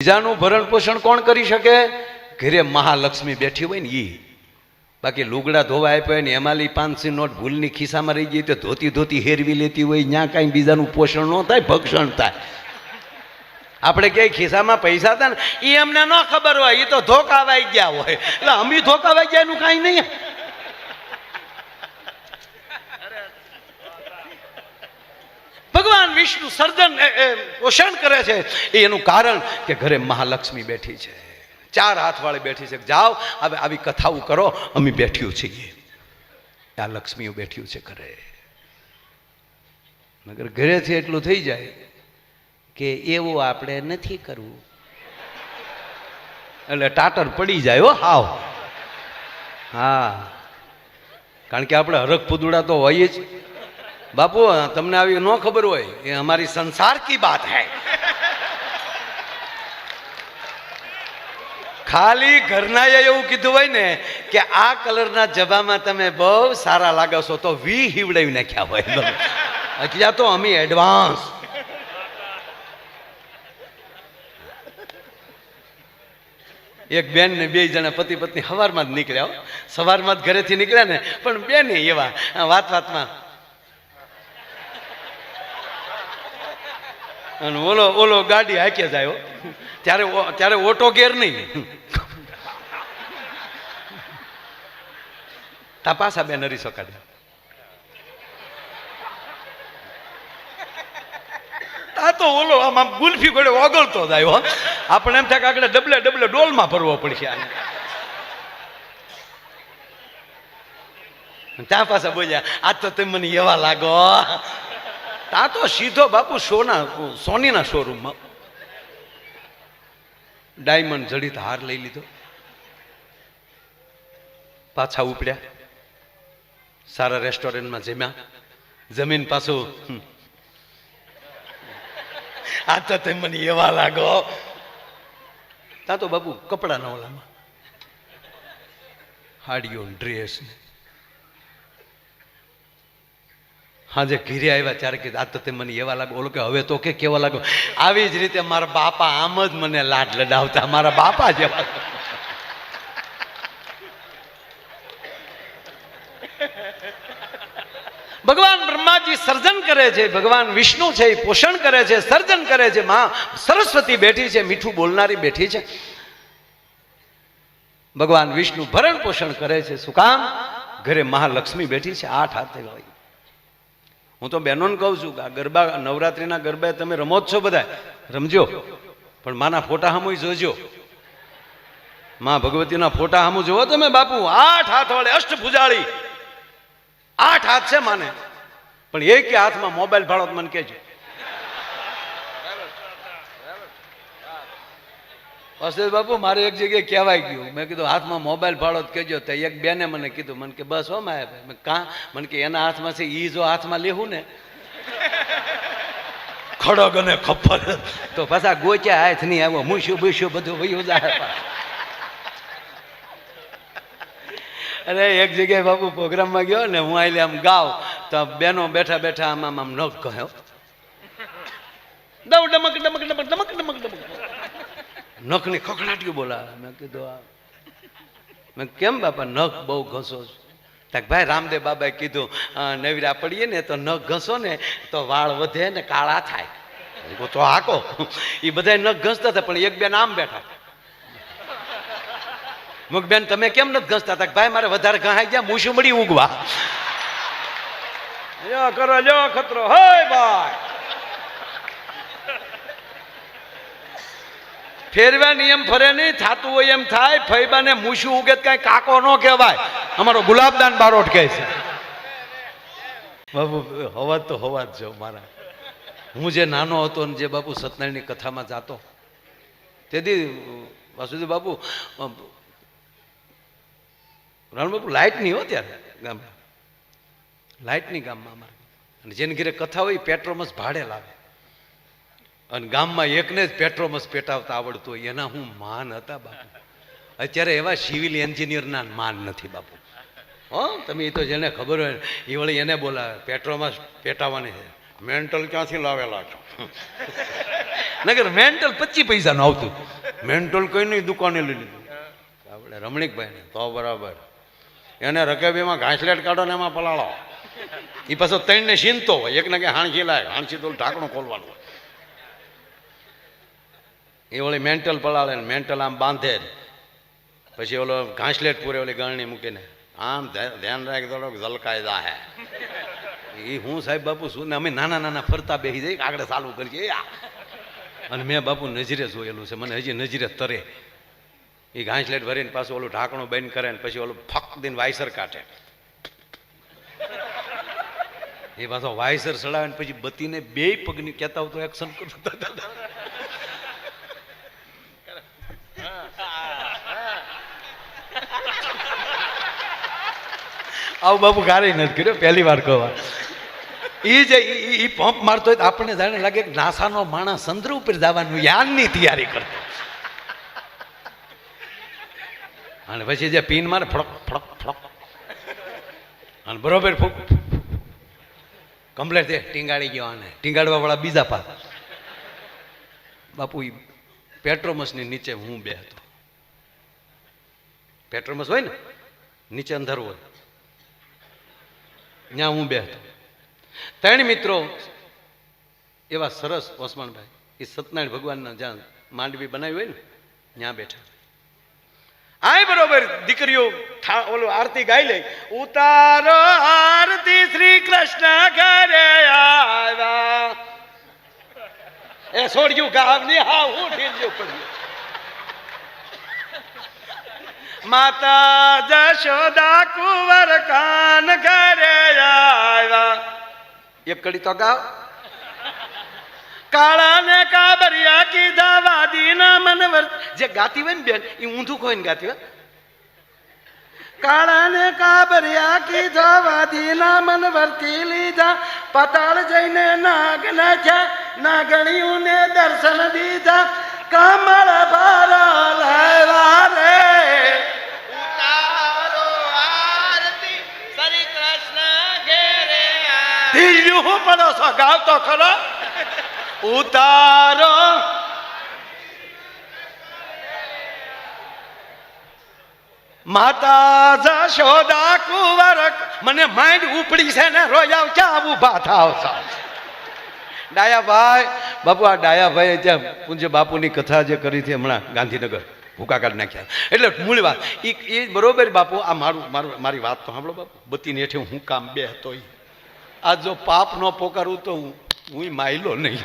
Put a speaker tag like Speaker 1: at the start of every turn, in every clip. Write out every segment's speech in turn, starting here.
Speaker 1: બીજાનું ભરણ પોષણ કોણ કરી શકે? ઘરે મહાલક્ષ્મી બેઠી હોય ને ઈ. બાકી લુગડા ધોવા આપ્યા હોય ને એમાંલી 500 નોટ ભૂલની ખિસ્સામાં રહી ગઈ તો ધોતી ધોતી હેરવી લેતી હોય, ત્યાં કાંઈ બીજાનું પોષણ ન થાય, ભક્ષણ થાય. આપણે ક્યાંય ખિસ્સામાં પૈસા હતા ને એ અમને ન ખબર હોય, એ તો ધોકાવાઈ ગયા હોય. એટલે અમી ધોકાવાઈ ગયા એનું કાંઈ નહીં. ભગવાન વિષ્ણુ સર્જન પોષણ કરે છે એનું કારણ કે ઘરે મહાલક્ષ્મી બેઠી છે, 4 હાથ વાળી બેઠી છે. જાઓ હવે આવી કથાઓ કરો, અમે બેઠ્યું છીએ, આ લક્ષ્મીઓ બેઠ્યું છે ઘરે. મગર ઘરેથી એટલું થઈ જાય કે એવું આપણે નથી કરવું, એટલે ટાટર પડી જાય હો હાવ. હા, કારણ કે આપણે હરખ પુદુડા તો હોય જ. બાપુ તમને આવી ન ખબર હોય, એ हमारी संसार की बात है. ખાલી ઘરનાએ એવું કીધું હોય ને કે આ કલરના જબામાં તમે બહુ સારા લાગો છો તો વી હિવડાવી નાખ્યા હોય. અત્યારે તો અમે એડવાન્સ. એક બેન ને 2 જણા પતિ પત્ની સવારમાં જ નીકળ્યા, સવારમાં જ ઘરેથી નીકળ્યા ને, પણ બેન એવા વાતમાં અને ઓલો ગાડી હાકે જાય. ત્યારે ઓટો ગેર નહીં, તા પાછા બે નરી શકાડે. આ તો ઓલો આમ ગુલ્ફી ગોળે ઓગળતો જાય. આપણે એમ થાય કે આગળ ડબલે ડોલમાં ભરવો પડશે. ત્યાં પાછા બોલ્યા આજ તો તમે મને એવા લાગો. તા તો સીધો બાપુ સોનીના શોરૂમમાં ડાયમંડ જડિત હાર લઈ લીધો, પાછા ઉપડ્યા, સારા રેસ્ટોરન્ટમાં જમ્યા, જમીન પાછું આ તો તમે મને એવા લાગો. તા તો બાપુ કપડાના ઓલામાં હાડીઓ ડ્રેસ. હાજે ઘીરે આવ્યા ત્યારે કે આ તો તે મને એવા લાગો. ઓલો કે હવે તો કે કેવા લાગો. આવી જ રીતે મારા બાપા આમ જ મને લાડ લડાવતા, મારા બાપા જેવા. ભગવાન બ્રહ્માજી સર્જન કરે છે, ભગવાન વિષ્ણુ છે એ પોષણ કરે છે, સર્જન કરે છે. માં સરસ્વતી બેઠી છે, મીઠું બોલનારી બેઠી છે. ભગવાન વિષ્ણુ ભરણ પોષણ કરે છે. શું કામ? ઘરે મહાલક્ષ્મી બેઠી છે, 8 હાથે હોય. હું તો બહેનોને કહું છું કે આ ગરબા, નવરાત્રિના ગરબા તમે રમો જ છો, બધા રમજો, પણ માના ફોટા સામું જોજો. માં ભગવતીના ફોટા સામું જોવો તમે બાપુ. 8 હાથ વાળે અષ્ટભુજાળી, 8 હાથ છે માને, પણ એક હાથમાં મોબાઈલ ભાળો તો મને કહેજો. અસદ બાપુ મારે એક જગ્યાએ કહેવાય ગયું, મેં કીધું હાથમાં મોબાઈલ ભાળો તો કહેજો. તો એક બેને મને કીધું, મને કે બસ હો માયા ભાઈ. કાં? મને કે એના હાથમાં છે, એ જો હાથમાં લેવું ને ખડગ અને ખપ્પર તો પાછા ગોચ્યા હાથ નહીં આવ્યો, મૂસ્યું બૂસ્યું બધું વયું જાય. અરે એક જગ્યાએ બાપુ પ્રોગ્રામમાં ગયો ને, હું આલે આમ ગાવ તો બેનો બેઠા બેઠા આમ નખ કહ્યો, દવ ડમક ડમક ડમક ડમક ડમક ડમક, નખની ખખડાટીઓ બોલાવે. મેં કીધું મેં કેમ બાપા નખ બહુ ઘસો છો? તક ભાઈ રામદેવ બાબાએ કીધું નવીરા પડીએ ને તો નખ ઘસો ને તો વાળ વધે ને કાળા થાય. તો હાકો એ બધા નખ ઘસતા હતા, પણ એક બેન આમ બેઠા. મુક બેન તમે કેમ નથી ઘસતા? તક ભાઈ મારે વધારે ઘાઈ ગયા, મૂછું મળી ઉગવા. કરો લો ખતરો હોય ભાઈ. ફેરવા નિયમ ફરે નહીં, થાતું હોય એમ થાય. ફૈબાને મૂછું ઉગે કઈ કાકો ન કહેવાય, અમારો ગુલાબદાન બારોટ કહે છે. બાપુ હવા તો હવા જ જો મારા. હું જે નાનો હતો ને જે બાપુ સત્યનારાયણની કથામાં જાતો, તેથી વાસુદેવ બાપુ રણ બાપુ લાઇટ નહીં હો ત્યારે ગામમાં, લાઇટ નહીં ગામમાં અમારે. અને જેને ઘરે કથા હોય પેટ્રોમસ ભાડે લાવે, અને ગામમાં એકને જ પેટ્રોમસ પેટાવતા આવડતું હોય. એના હું માન હતા બાપુ. અત્યારે એવા સિવિલ એન્જિનિયરના માન નથી બાપુ. હો તમે એ તો જેને ખબર હોય એ વળી એને બોલાવે પેટ્રોમસ પેટાવવાની છે. મેન્ટલ ક્યાંથી લાવેલા છો?
Speaker 2: નગર મેન્ટલ 25 પૈસાનું આવતું.
Speaker 1: મેન્ટલ કઈ નહીં, દુકાને લઈ લીધું આપણે રમણીકભાઈને. તો બરાબર એને રકેબીમાં ઘાસલેટ કાઢો ને એમાં પલાળો. એ પાછો ત્રણને સીનતો હોય, એકને કે હાણસી લાય, હાણસી તો ઢાંકણું ખોલવાનું. એ ઓલી મેન્ટલ પલાળે ને મેન્ટલ આમ બાંધે, પછી ઓલો ઘાસલેટ પૂરે ઓલી ગળણી મૂકીને આમ ધ્યાન રાખી દો ઝલકાઈ જાહે. એ હું સાહેબ બાપુ શું ને અમે નાના નાના ફરતા બેસી જઈ આગળ ચાલુ કરીએ. અને મેં બાપુ નજરે જોયેલું છે, મને હજી નજરે તરે. એ ઘાસલેટ ભરીને પાછું ઓલું ઢાંકણું બંધ કરે ને પછી ઓલું ફક દઈને વાયસર કાઢે. એ પાછો વાયસર ચડાવે ને પછી બત્તીને બે પગની કહેતા હોય તો એક્શન કરું.
Speaker 2: આવું બાપુ ક્યારેય નથી કર્યો, પહેલી વાર કહવા. એ જે એ પંપ મારતો હોય તો આપણને જાણે લાગે કે નાસાનો માણસ ચંદ્ર ઉપર જવાનું યાનની તૈયારી કરતો. અને પછી જે પીન મારે ફડક ફડક ફડક અને બરોબર કમ્પ્લેટ દે ટીંગાડી ગયો. આને ટીંગાડવા વાળા બીજા પાસ. બાપુ એ પેટ્રોમસની નીચે હું બે હતો. પેટ્રોમસ હોય ને નીચે અંધારું હોય, ત્યાં હું બે હતો. ત્રણ મિત્રો એવા સરસ ઓસમાનભાઈ, એ સત્યનારાયણ ભગવાનના જ્યાં માંડવી બનાવી હોય ને ત્યાં બેઠા. આય બરોબર દીકરીઓ ઓલું આરતી ગાઈ લે. ઉતારો આરતી શ્રી કૃષ્ણ ઘરે આવ્યા. એ છોડ્યું ગામ ની હા હું ઢીલ્યું પડ્યું. માતા જશોદા કુંવર કાન ઘરે આવ્યા. એક કડી તો ગાવ. કાળા ને કાબરિયા કીધા વાદી ના મનવર. જે ગાતી હોય ને બેન એ ઊંધું ખોઈને ગાતી હોય. કાળા ને કાબરિયા કીધા વાદી ના મન વર્તી લીધા. પાતાળ જઈને નાગ નાખ્યા, નાગણીયું ને દર્શન દીધા. કમળ ભાર લેવા રે હું પડો છો ગાવ તો ખરો. ઉતારો માતા જશોદા કુંવર. મને માઇન્ડ ઉપડી છે ને રોયા ક્યાં ઉભા થાવ છો ડાયાભાઈ. બાપુ આ ડાયાભાઈ ત્યાં પૂજ્ય બાપુની કથા જે કરી હતી હમણાં ગાંધીનગર ભૂકા કાઢ નાખ્યા. એટલે મૂળ વાત એ બરોબર બાપુ. આ મારી વાત તો સાંભળો બાપુ. બત્તીને હેઠે હું કામ બે હતો. આ જો પાપ ન પોકારું તો હું માયલો નહીં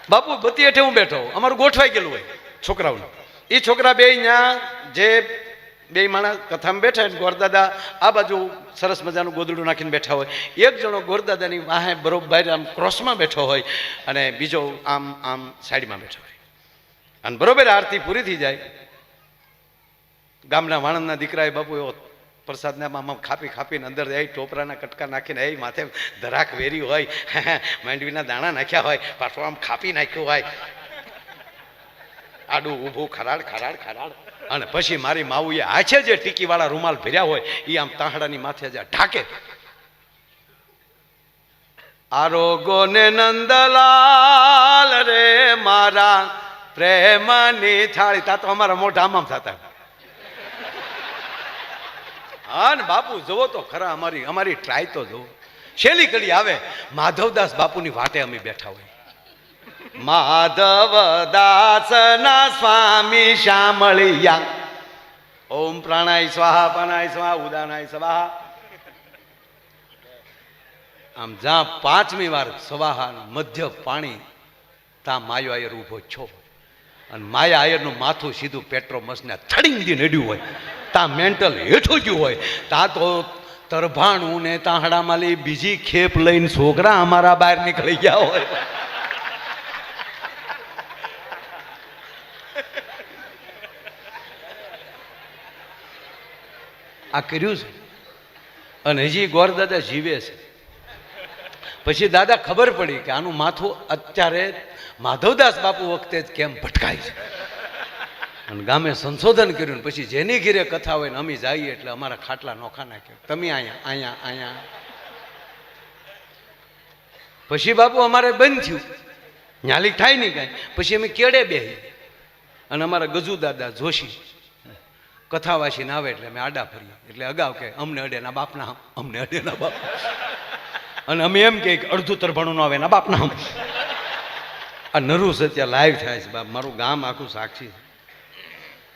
Speaker 2: બાપુ. બત્તી હેઠે હું બેઠો, અમારું ગોઠવાઈ ગયેલું હોય છોકરાઓનું. એ છોકરા બે ત્યાં જે બે માણસ કથામાં બેઠા હોય, ગોરદાદા આ બાજુ સરસ મજાનું ગોદડું નાખીને બેઠા હોય. એક જણો ગોરદાદાની વાહે બરોબર આમ ક્રોસમાં બેઠો હોય અને બીજો આમ આમ સાઈડમાં બેઠો હોય. અને બરોબર આરતી પૂરી થઈ જાય. ગામના વાણંદના દીકરાએ બાપુ એવો પ્રસાદને આમ ખાપી ખાપીને અંદર જાય, ટોપરાના કટકા નાખીને એ માથે ધરાક વેરી હોય, માંડવીના દાણા નાખ્યા હોય, પાછું આમ ખાપી નાખ્યું હોય, આડું ઊભું ખરાડ ખરાડ ખરાડ. અને પછી મારી માવુએ આછે જે ટીકીવાળા રૂમાલ ભર્યા હોય એ આમ તાહડાની માથે જ ઢાકે. આરોગો ને નંદલાલ રે મારા પ્રેમની થાળી. તા તો અમારા મોઢા આમ થતા. હા ને બાપુ જુઓ તો ખરા, અમારી ટ્રાય તો જુઓ. છેલ્લી કડી આવે માધવદાસ બાપુની વાટે અમે બેઠા હોય. માધવદાસ ના સ્વામી શામળિયા. ઓમ પ્રાણાય સ્વાહા પાનાય સ્વાહા ઉદાનાય સ્વાહા. આમ જ્યાં પાંચમી વાર સ્વાહા મધ્ય પાણી ત્યાં માયો આયર ઉભો છો. અને માયા આયરનું માથું સીધું પેટ્રોમસને થડીંગ નડ્યું હોય. ત્યાં મેન્ટલ હેઠું ગયું હોય. ત્યાં તો તરભાણું ને તાહડામાં લઈ બીજી ખેપ લઈને છોકરા અમારા બહાર નીકળી ગયા હોય. આ કર્યું છે. અને હજી ગોરદાદા જીવે છે. પછી દાદા ખબર પડી કે આનું માથું અત્યારે માધવદાસ બાપુ વખતે જ કેમ ભટકાય છે. અને ગામે સંશોધન કર્યું. પછી જેની ઘીરે કથા હોય ને અમે જઈએ એટલે અમારા ખાટલા નોખા નાખ્યો. તમે અહીંયા અહીંયા અહીંયા પછી બાપુ અમારે બંધ થયું, ન્યાલિક થાય નહીં કાંઈ. પછી અમે કેડે બેહી અને અમારા ગજુ દાદા જોશી કથા વાંચીને આવે એટલે અમે આડા ફરીએ. એટલે અગાઉ કે અમને અડેના બાપના, અમને અડેના બાપ, અને અમે એમ કે અડધું તરફાણું ન આવે એના બાપના. આ નરું સત્ય લાઈવ થાય છે બાપ, મારું ગામ આખું સાક્ષી છે.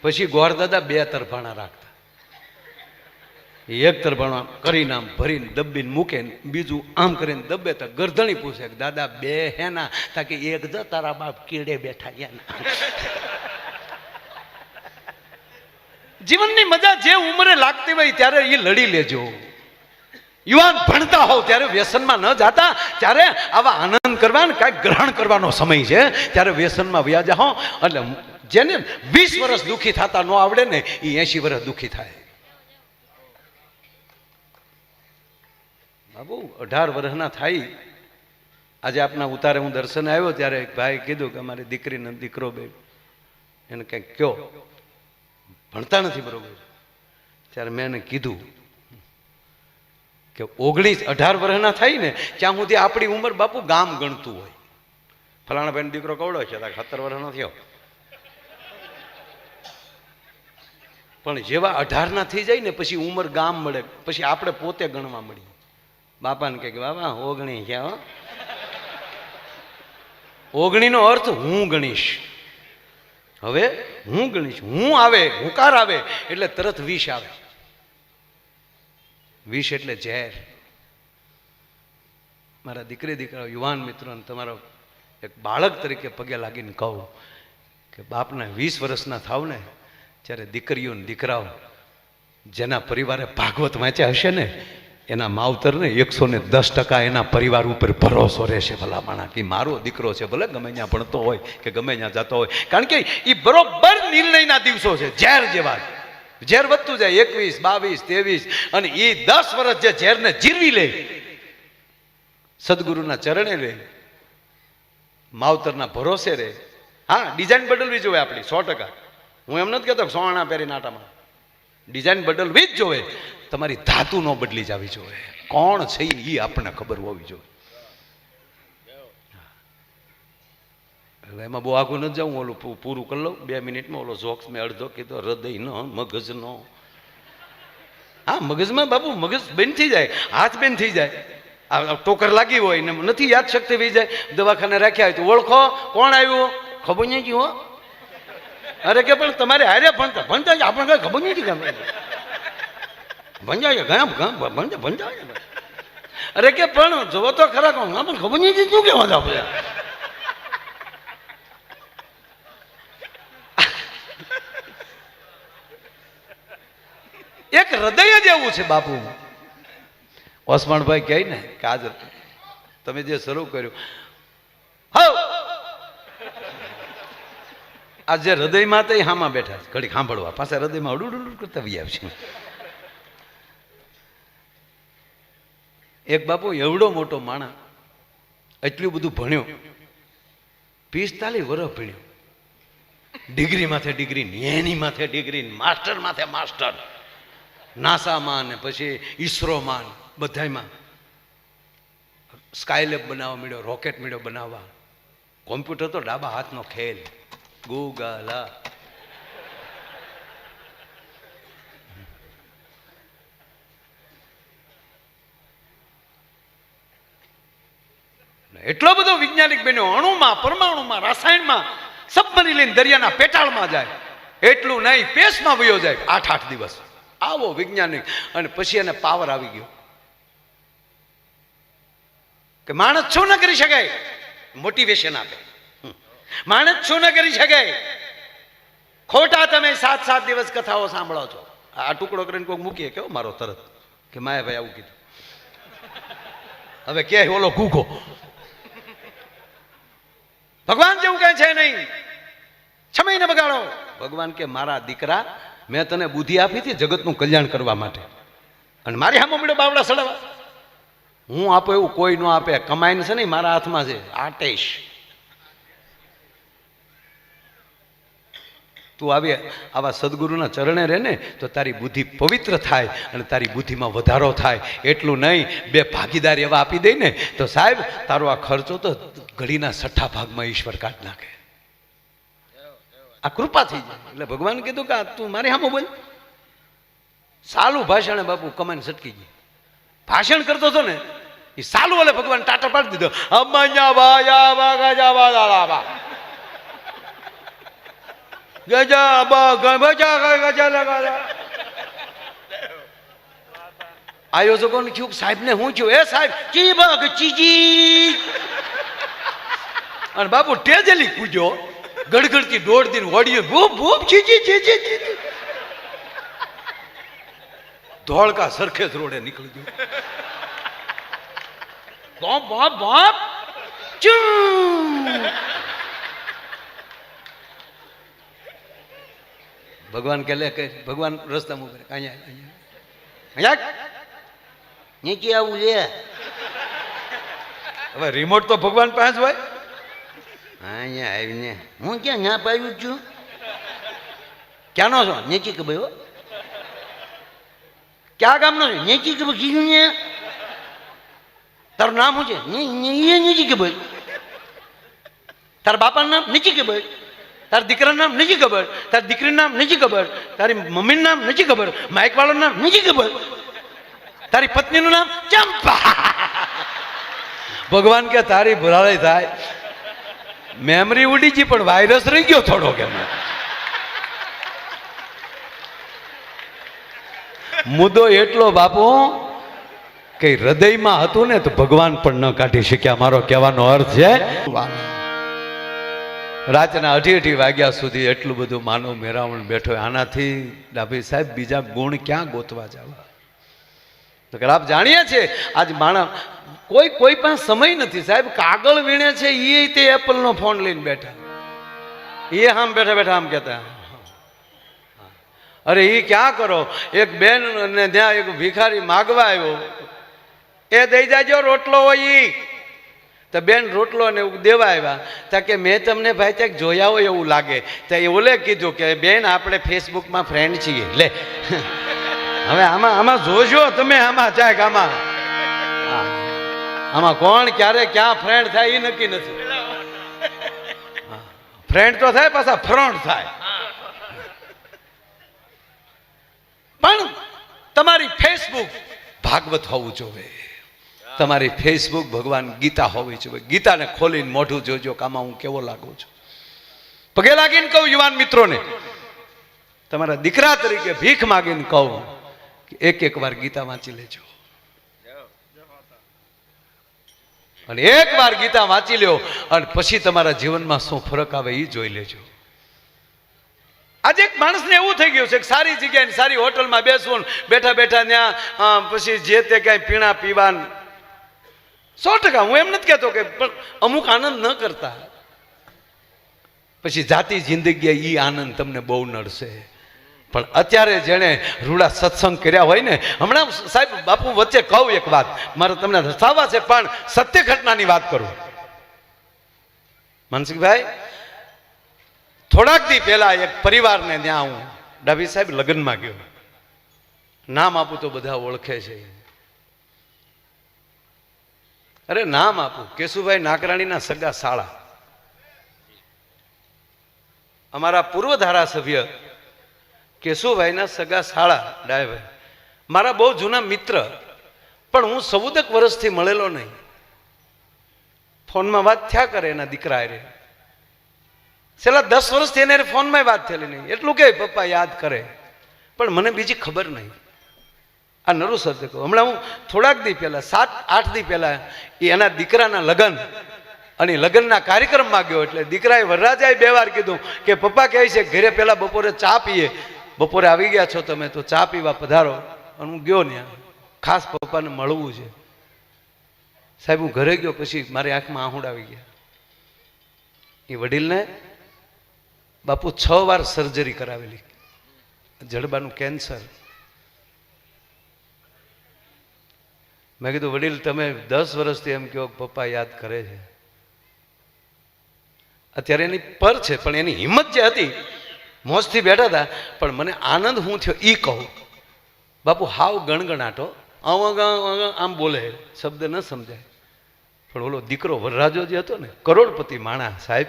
Speaker 2: પછી ગોળ દાદા 2 તરફાણા રાખતા, એક તરફાણું કરીને આમ ભરીને દબ્બીને મૂકે, બીજું આમ કરીને દબ્બે તો ગરદણી પૂછે કે દાદા 2 હેના? તાકે એક જ તારા બાપ કીડે બેઠા એના. જીવનની મજા જે ઉંમરે લાગતી હોય ત્યારે એ લડી લેજો. યુવાન ભણતા હોવ ત્યારે વ્યસનમાં ન જાતા, ત્યારે આવા આનંદ કરવા ને કાંઈક ગ્રહણ કરવાનો સમય છે, ત્યારે વ્યસનમાં વ્યા જાઓ. એટલે જેને 20 વર્ષ દુઃખી થતા ન આવડે ને એ 80 વર્ષ દુઃખી થાય. બાબુ 18 વર્ષના થાય. આજે આપના ઉતારે હું દર્શન આવ્યો ત્યારે એક ભાઈ કીધું કે અમારી દીકરીને દીકરો બે એને કંઈક કયો, ભણતા નથી બરોબર. ત્યારે મેં એને કીધું કે 18 વર્ષના થાય ને ત્યાં સુધી આપણી ઉંમર બાપુ ગામ ગણતું હોય. ફલાણા ભાઈનો દીકરો કવડો છે, 17 વર્ષનો થયો. પણ જેવા 18 ના થઈ જાય ને પછી ઉંમર ગામ મળે, પછી આપણે પોતે ગણવા મળીએ. બાપાને કહે કે બાબા 19 છે હો. 19 નો અર્થ હું ગણીશ. હવે હું ગણીશ, હું આવે, હુંકાર આવે એટલે તરત વિષ આવે. વિષ એટલે ઝેર. મારા દીકરી દીકરા યુવાન મિત્રોને તમારો એક બાળક તરીકે પગે લાગીને કહું કે બાપના 20 વર્ષના થાવ ને ત્યારે દીકરીઓ ને દીકરાઓ જેના પરિવારે ભાગવત વાંચ્યા હશે ને એના માવતરને 110% એના પરિવાર ઉપર ભરોસો રહેશે. ભલા માણા કે મારો દીકરો છે, ભલે ગમે ત્યાં ભણતો હોય કે ગમે ત્યાં જતો હોય, કારણ કે એ બરોબર નિર્ણયના દિવસો છે. ઝેર જેવા ઝેર વધતું જાય, 21, 22, 23, અને એ 10 વર્ષ જે ઝેરને જીરવી લે, સદગુરુના ચરણે રહે, માવતરના ભરોસે રહે. હા, ડિઝાઇન બદલવી જોઈએ આપણી 100%. હું એમ નથી કહેતો સોના પહેરી નાટામાં, ડિઝાઇન બદલવી જ જોઈએ. તમારી ધાતુ ન બદલી જવી જોઈએ. કોણ છે એ આપણને ખબર હોવી જોઈએ. હવે એમાં બહુ આગું નથી જાઉં, ઓલું પૂરું કરી લઉં 2 મિનિટમાં. ઓલો જોક્સ મેં અડધો કીધો, હૃદયનો મગજનો. હા, મગજમાં બાપુ મગજ બંધ થઈ જાય, હાથ બંધ થઈ જાય. આ ટોકર લાગી હોય ને નથી યાદ શક્તિ થઈ જાય, દવાખાને રાખ્યા હોય તો ઓળખો કોણ આવ્યું, ખબર નહીં હો. અરે કે પણ તમારે હારે ભણતા ભણતા આપણને કઈ ખબર નહીં કે ભંજાય ઘણા ભંજાય. અરે કે પણ જોવો તો ખરા કહું, પણ ખબર નહીં શું કેવા આપણે. એક હૃદય જ એવું છે બાપુ. ઓસમાણભાઈ કહે ને કે આજ તમે જે શરૂ કર્યું, આ જે હૃદયમાં તો હામાં બેઠા ઘડી સાંભળવા, પાછા હૃદયમાં ઉડુડ કરતા વી આવશે. એક બાપુ એવડો મોટો માણસ, એટલું બધું ભણ્યો, 45 વર્ષ ભણ્યો, ડિગ્રી માથે ડિગ્રી, એની માથે ડિગ્રી, માસ્ટર માથે માસ્ટર, નાસામાં ને પછી ઈસરોમાં બધામાં સ્કાયલેબ બનાવવા મળ્યો, રોકેટ મળ્યો બનાવવા. કોમ્પ્યુટર તો ડાબા હાથનો ખેલ. ગૂગલ એટલો બધો વૈજ્ઞાનિક બન્યો, અણુમાં, પરમાણુમાં, રાસાયણમાં, સબમરી લઈને દરિયાના પેટાળમાં જાય. એટલું નહીં, પેસમાં વયો જાય 8 દિવસ. આવો વૈજ્ઞાનિક. અને પછી એને પાવર આવી ગયો કે માણસ શું ન કરી શકાય, મોટિવેશન આપે. માણસ શું ન કરી શકાય, ખોટા તમે 7 દિવસ કથાઓ સાંભળો છો. આ ટુકડો કરીને કોઈ મૂકીએ કેવો મારો તરત કે માયાભાઈ આવું કીધું. હવે કે ઓલો કૂકો, ભગવાન જેવું કઈ છે નહીં, સમય ને બગાડો. ભગવાન કે મારા દીકરા, મેં તને બુદ્ધિ આપી હતી જગતનું કલ્યાણ કરવા માટે, અને મારી સામે મળ્યો બાવડા સડાવા. હું આપો એવું કોઈ ન આપે. કમાઈને છે ને મારા હાથમાં છે, આટેશ.
Speaker 1: તું આવી આવા સદગુરુના ચરણે રહે ને તો તારી બુદ્ધિ પવિત્ર થાય અને તારી બુદ્ધિમાં વધારો થાય. એટલું નહીં, બે ભાગીદાર એવા આપી દે ને તો સાહેબ તારો આ ખર્ચો તો ઘડીના 6 ભાગમાં ઈશ્વર કાઢ નાખે. આ કૃપા થઈ જાય. એટલે ભગવાન કીધું કે તું મારી સામે બોલ. સાલું ભાષણ બાપુ કમાઈને સટકી ગઈ. ભાષણ કરતો હતો ને એ સાલું વાલે ભગવાન ટાટા પાડી દીધો. આયોજકોને થયું સાહેબ ને હું થયું? એ સાહેબ ચી બગ ચીજી. અને બાપુ ટેજલી કૂદ્યો, ગડગડતી દોડ દિન વળ્યો, ભૂપ ભૂપ ચીજી ચીજી ચીજી. ધોળકા સરખેજ રોડે નીકળી ગયો. બાપ બાપ બાપ ભગવાન કે લે કે ભગવાન રસ્તામાં ઉભે અહીંયા અહીંયા નીચે આવું લે. હવે રિમોટ તો ભગવાન પાસે હોય. અહીંયા આવીને હું ક્યાં ના પાડ્યું છું? ક્યાંનો છો? નીચે કે ભાઈ ક્યાં ગામનો છે? નીચે કે કીધું ને. તારું નામ શું છે? નીચે કે ભાઈ. તારા બાપાનું નામ નીચે કે ભાઈ. તારા દીકરાનું નામ નથી ખબર, તારી દીકરીનું નામ નથી ખબર, તારી મમ્મીનું નામ નથી ખબર, માઇક વાળાનું નામ નથી ખબર, તારી પત્નીનું નામ ચંપા. ભગવાન કે તારી ભરાળી થાય. મેમરી ઉડી ગઈ પણ વાયરસ રહી ગયો થોડો. કે મુદ્દો એટલો બાપુ કે હૃદયમાં હતું ને તો ભગવાન પણ ન કાઢી શક્યા. મારો કહેવાનો અર્થ છે રાતના 8:30 વાગ્યા સુધી એટલું બધું માનવ મેરાવણ બેઠો. આનાથી ડાભી સાહેબ બીજા ગુણ ક્યાં ગોતવા જવા? તો કે આપ જાણીએ છીએ આજ માણસ કોઈ પણ સમય નથી સાહેબ. કાગળ વીણે છે એ તે એપલનો ફોન લઈને બેઠા. એ આમ બેઠા બેઠા આમ કહેતા અરે એ ક્યાં કરો? એક બેન ને ત્યાં એક ભિખારી માગવા આવ્યો, એ દઈ જાજો રોટલો હોય. ઈ તો બેન રોટલો ને એવું દેવા આવ્યા. તા કે મેં તમને ભાઈ ત્યાં જોયા હોય એવું લાગે. તો એ ઓલે કીધું કે બેન આપણે ફેસબુકમાં ફ્રેન્ડ છીએ. લે હવે આમાં જોજો તમે. આમાં કોણ ક્યારે ક્યાં ફ્રેન્ડ થાય એ નક્કી નથી. ફ્રેન્ડ તો થાય પાછા ફ્રન્ટ થાય. પણ તમારી ફેસબુક ભાગવત હોવું જોઈએ. તમારી ફેસબુક ભગવાન ગીતા હોવી જોઈએ. ગીતાને ખોલીને મોઢું જોજો કે આમાં હું કેવો લાગુ છું. પગે લાગીને કહું યુવાન મિત્રોને, તમારા દીકરા તરીકે ભીખ માગીને કહું કે એક વાર ગીતા વાંચી લેજો. અને એક વાર ગીતા વાંચી લ્યો અને પછી તમારા જીવનમાં શું ફરક આવે એ જોઈ લેજો. આજે એક માણસને એવું થઈ ગયું છે કે સારી જગ્યાએ સારી હોટલમાં બેસવું, બેઠા બેઠા ત્યાં પછી જે તે કાંઈ પીણા પીવા. 100% હું એમ નથી કહેતો કે પણ અમુક આનંદ ન કરતા. પછી જાતિ જિંદગી એ આનંદ તમને બહુ નડશે. પણ અત્યારે જેણે રૂડા સત્સંગ કર્યા હોય ને, હમણાં સાહેબ બાપુ વચ્ચે કહું એક વાત, મારે તમને રસાવવા છે પણ સત્ય ઘટનાની વાત કરું. માનસિકભાઈ, થોડાક દી પહેલા એક પરિવારને ત્યાં હું ડાભી સાહેબ લગ્નમાં ગયો. નામ આપું તો બધા ઓળખે છે. અરે નામ આપું, કેશુભાઈ નાકરાણીના સગા સાળા, અમારા પૂર્વ ધારાસભ્ય કેશુભાઈના સગા સાળા ડાયભાઈ, મારા બહુ જૂના મિત્ર. પણ હું 14 વર્ષથી મળેલો નહીં. ફોનમાં વાત થયા કરે એના દીકરા રે. છેલ્લા 10 વર્ષથી એને ફોનમાં વાત થયેલી નહીં. એટલું કે પપ્પા યાદ કરે, પણ મને બીજી ખબર નહીં. આ નરું સત્ય કહું. હમણાં હું થોડાક દી પહેલા 7-8 દી પહેલા એના દીકરાના લગ્ન અને લગ્નના કાર્યક્રમમાં ગયો. એટલે દીકરાએ વરરાજાએ 2 વાર કીધું કે પપ્પા કહે છે ઘરે પહેલા બપોરે ચા પીએ. બપોરે આવી ગયા છો તમે તો ચા પીવા પધારો. અને હું ગયો ને ખાસ પપ્પાને મળવું છે. સાહેબ હું ઘરે ગયો પછી મારી આંખમાં આહુડ આવી ગયા. એ વડીલને બાપુ 6 વાર સર્જરી કરાવેલી, જડબાનું કેન્સર. મેં કીધું વડીલ તમે 10 વર્ષથી એમ કહો પપ્પા યાદ કરે છે. અત્યારે એની પર છે પણ એની હિંમત જે હતી
Speaker 2: મોજથી બેઠા હતા, પણ મને આનંદ હું થયો એ કહું. બાપુ હાવ ગણગણાટો, આમ બોલે, શબ્દ ન સમજાય. પણ ઓલો દીકરો વરરાજો જે હતો ને, કરોડપતિ માણા સાહેબ,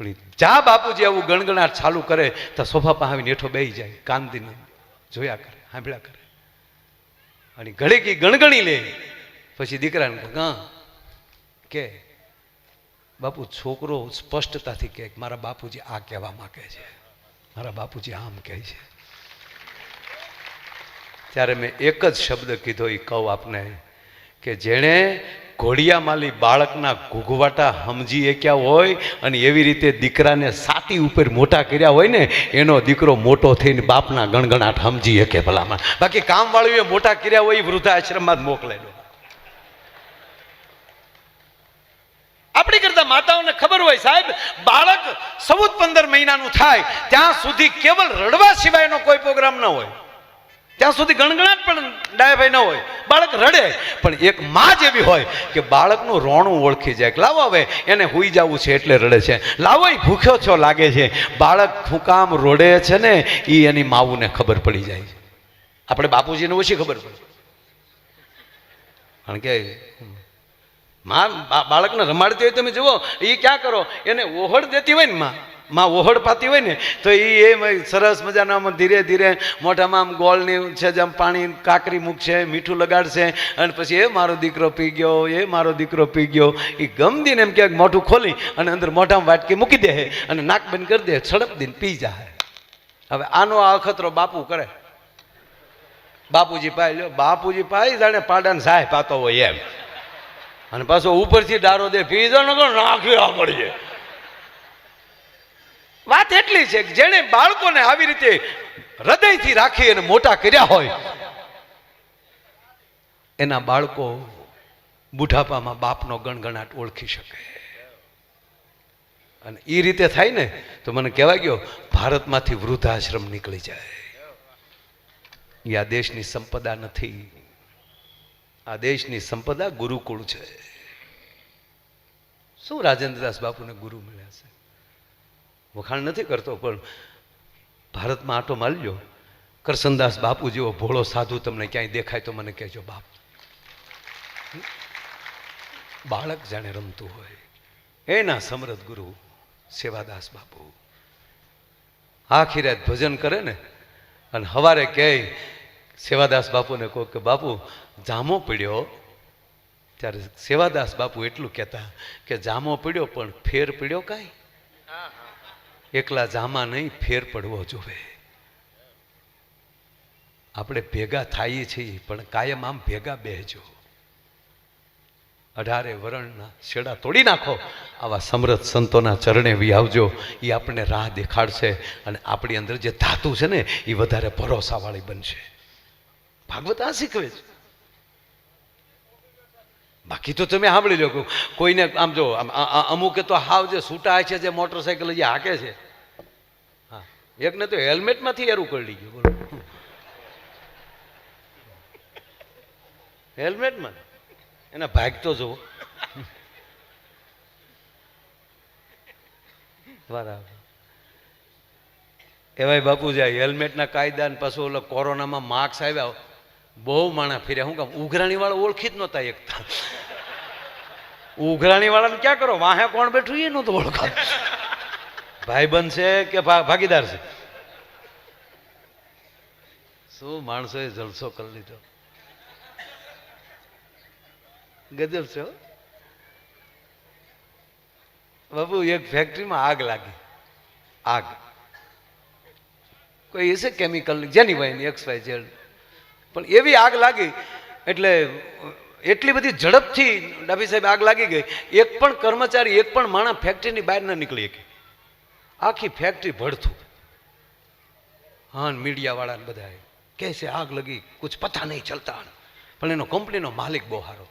Speaker 2: પણ જા બાપુજી આવું ગણગણાટ ચાલુ કરે તો સોફા પાસે આવીને હેઠો બેસી જાય, કાંદીને જોયા કરે, સાંભળ્યા કરે. અને ઘડીક ગણગણી લે. પછી દીકરાને કે બાપુ છોકરો સ્પષ્ટતાથી કહે મારા બાપુજી આ કહેવા માંગે છે, મારા બાપુજી આમ કહે છે. ત્યારે મેં એક જ શબ્દ કીધો, એ કહું આપને, કે જેણે ઘોડિયામાલી બાળકના ઘૂઘવાટા સમજી શક્યા હોય અને એવી રીતે દીકરાને સાતી ઉપર મોટા કર્યા હોય ને, એનો દીકરો મોટો થઈને બાપના ગણગણાટ સમજી શકે ભલામાં. બાકી કામવાળીએ મોટા કર્યા હોય એ વૃદ્ધાશ્રમમાં જ મોકલેલો. આપણી કરતા માતાઓને ખબર હોય સાહેબ, બાળક 14-15 મહિનાનું થાય ત્યાં સુધી કેવલ રડવા સિવાયનો કોઈ પ્રોગ્રામ ન હોય, ત્યાં સુધી ગણગણાટ પણ ડાયાભાઈ ન હોય. બાળક રડે, પણ એક માં જ એવી હોય કે બાળકનું રોણું ઓળખી જાય. લાવો હવે એને હુઈ જવું છે એટલે રડે છે, લાવો એ ભૂખ્યો છો લાગે છે. બાળક શું કામ રોડે છે ને એ એની માવુને ખબર પડી જાય છે. આપણે બાપુજીને ઓછી ખબર પડે, કારણ કે માં બાળકને રમાડતી હોય. તમે જુઓ એ ક્યાં કરો, એને ઓહળ દેતી હોય ને માં ઓહળ પાતી હોય ને, તો એ સરસ મજાના ધીરે ધીરે મોઢામાં આમ ગોળની છે જેમ પાણી કાકરી મૂકશે, મીઠું લગાડશે, અને પછી એ મારો દીકરો પી ગયો, એ મારો દીકરો પી ગયો. એ ગમદીને એમ ક્યાંક મોઢું ખોલી અને અંદર મોઢામાં વાટકી મૂકી દે અને નાક બંધ કરી દે, છડપ દઈને પી જાય. હવે આનો આ અખતરો બાપુ કરે. બાપુજી પાય લ્યો, બાપુજી પાય જાણે પાડાને સાય પાતો હોય એમ, અને પાછો ઉપરથી ડારો દે, પી જાવ નાખી પડશે. વાત એટલી છે કે જેણે બાળકોને આવી રીતે હૃદયથી રાખી અને મોટા કર્યા હોય, એના બાળકો બુઢાપામાં બાપનો ગણગણાટ ઓળખી શકે. અને એ રીતે થાય ને તો મને કહેવાય ગયો ભારતમાંથી વૃદ્ધાશ્રમ નીકળી જાય. એ આ દેશની સંપદા નથી, આ દેશની સંપદા ગુરુકુળ છે. શું રાજેન્દ્રદાસ બાપુને ગુરુ મળ્યા છે, વખાણ નથી કરતો, પણ ભારતમાં આટો મારી લો, કરસનદાસ બાપુ જેવો ભોળો સાધુ તમને ક્યાંય દેખાય તો મને કહેજો બાપ. બાળક જાણે રમતું હોય, એના સમરથ ગુરુ સેવાદાસ બાપુ આખી રાત ભજન કરે ને, અને સવારે કહે સેવાદાસ બાપુને કહો કે બાપુ જામો પડ્યો, ત્યારે સેવાદાસ બાપુ એટલું કહેતા કે જામો પડ્યો પણ ફેર પડ્યો કાંઈ, એકલા જામા નહીં ફેર પડવો જોવે. આપણે ભેગા થઈએ છીએ પણ કાયમ આમ ભેગા બેહજો. 18 વરણના છેડા તોડી નાખો, આવા સમરથ સંતોના ચરણે વિહાવજો. એ આપણને રાહ દેખાડશે અને આપણી અંદર જે ધાતુ છે ને એ વધારે ભરોસાવાળી બનશે. ભાગવત આ શીખવે છે. બાકી તો તમે સાંભળી લો, કોઈને આમ જો અમુકે તો હાવ જે છૂટા છે, જે મોટરસાયકલ જે હાકે છે, હા, એકને તો હેલ્મેટમાંથી એરું કરી ગયું. બોલો, હેલ્મેટમાં એના ભાગ તો જુઓ. બરાબર. એવાય બાપુ જાય હેલ્મેટના કાયદા ને પાછું ઓલો કોરોનામાં માર્ક્સ આવ્યા, બહુ માણા ફર્યા. શું કામ? ઉઘરાણી વાળા ઓળખી જ નહોતા એકતા. ઉઘરાણી વાળાને ક્યાં કરો, વાહે કોણ બેઠું એ નહોતું ઓળખા. ભાઈબંધ છે કે ભાગીદાર છે? શું માણસોએ જલસો કરી લીધો, ગજબ છે બાપુ. એક ફેક્ટરીમાં આગ લાગી, આગ કોઈ હશે કેમિકલ જેની હોય XYZ, પણ એવી આગ લાગી એટલે એટલી બધી ઝડપથી ડાભી સાહેબ આગ લાગી ગઈ, એક પણ કર્મચારી, એક પણ માણસ ફેક્ટરીની બહાર ન નીકળી શકે. આખી ફેક્ટરી ભડથું. હા, મીડિયા વાળાને બધા કહે છે આગ લગી, કુછ પતા નહીં ચલતા. પણ એનો કંપનીનો માલિક બહુ સારો,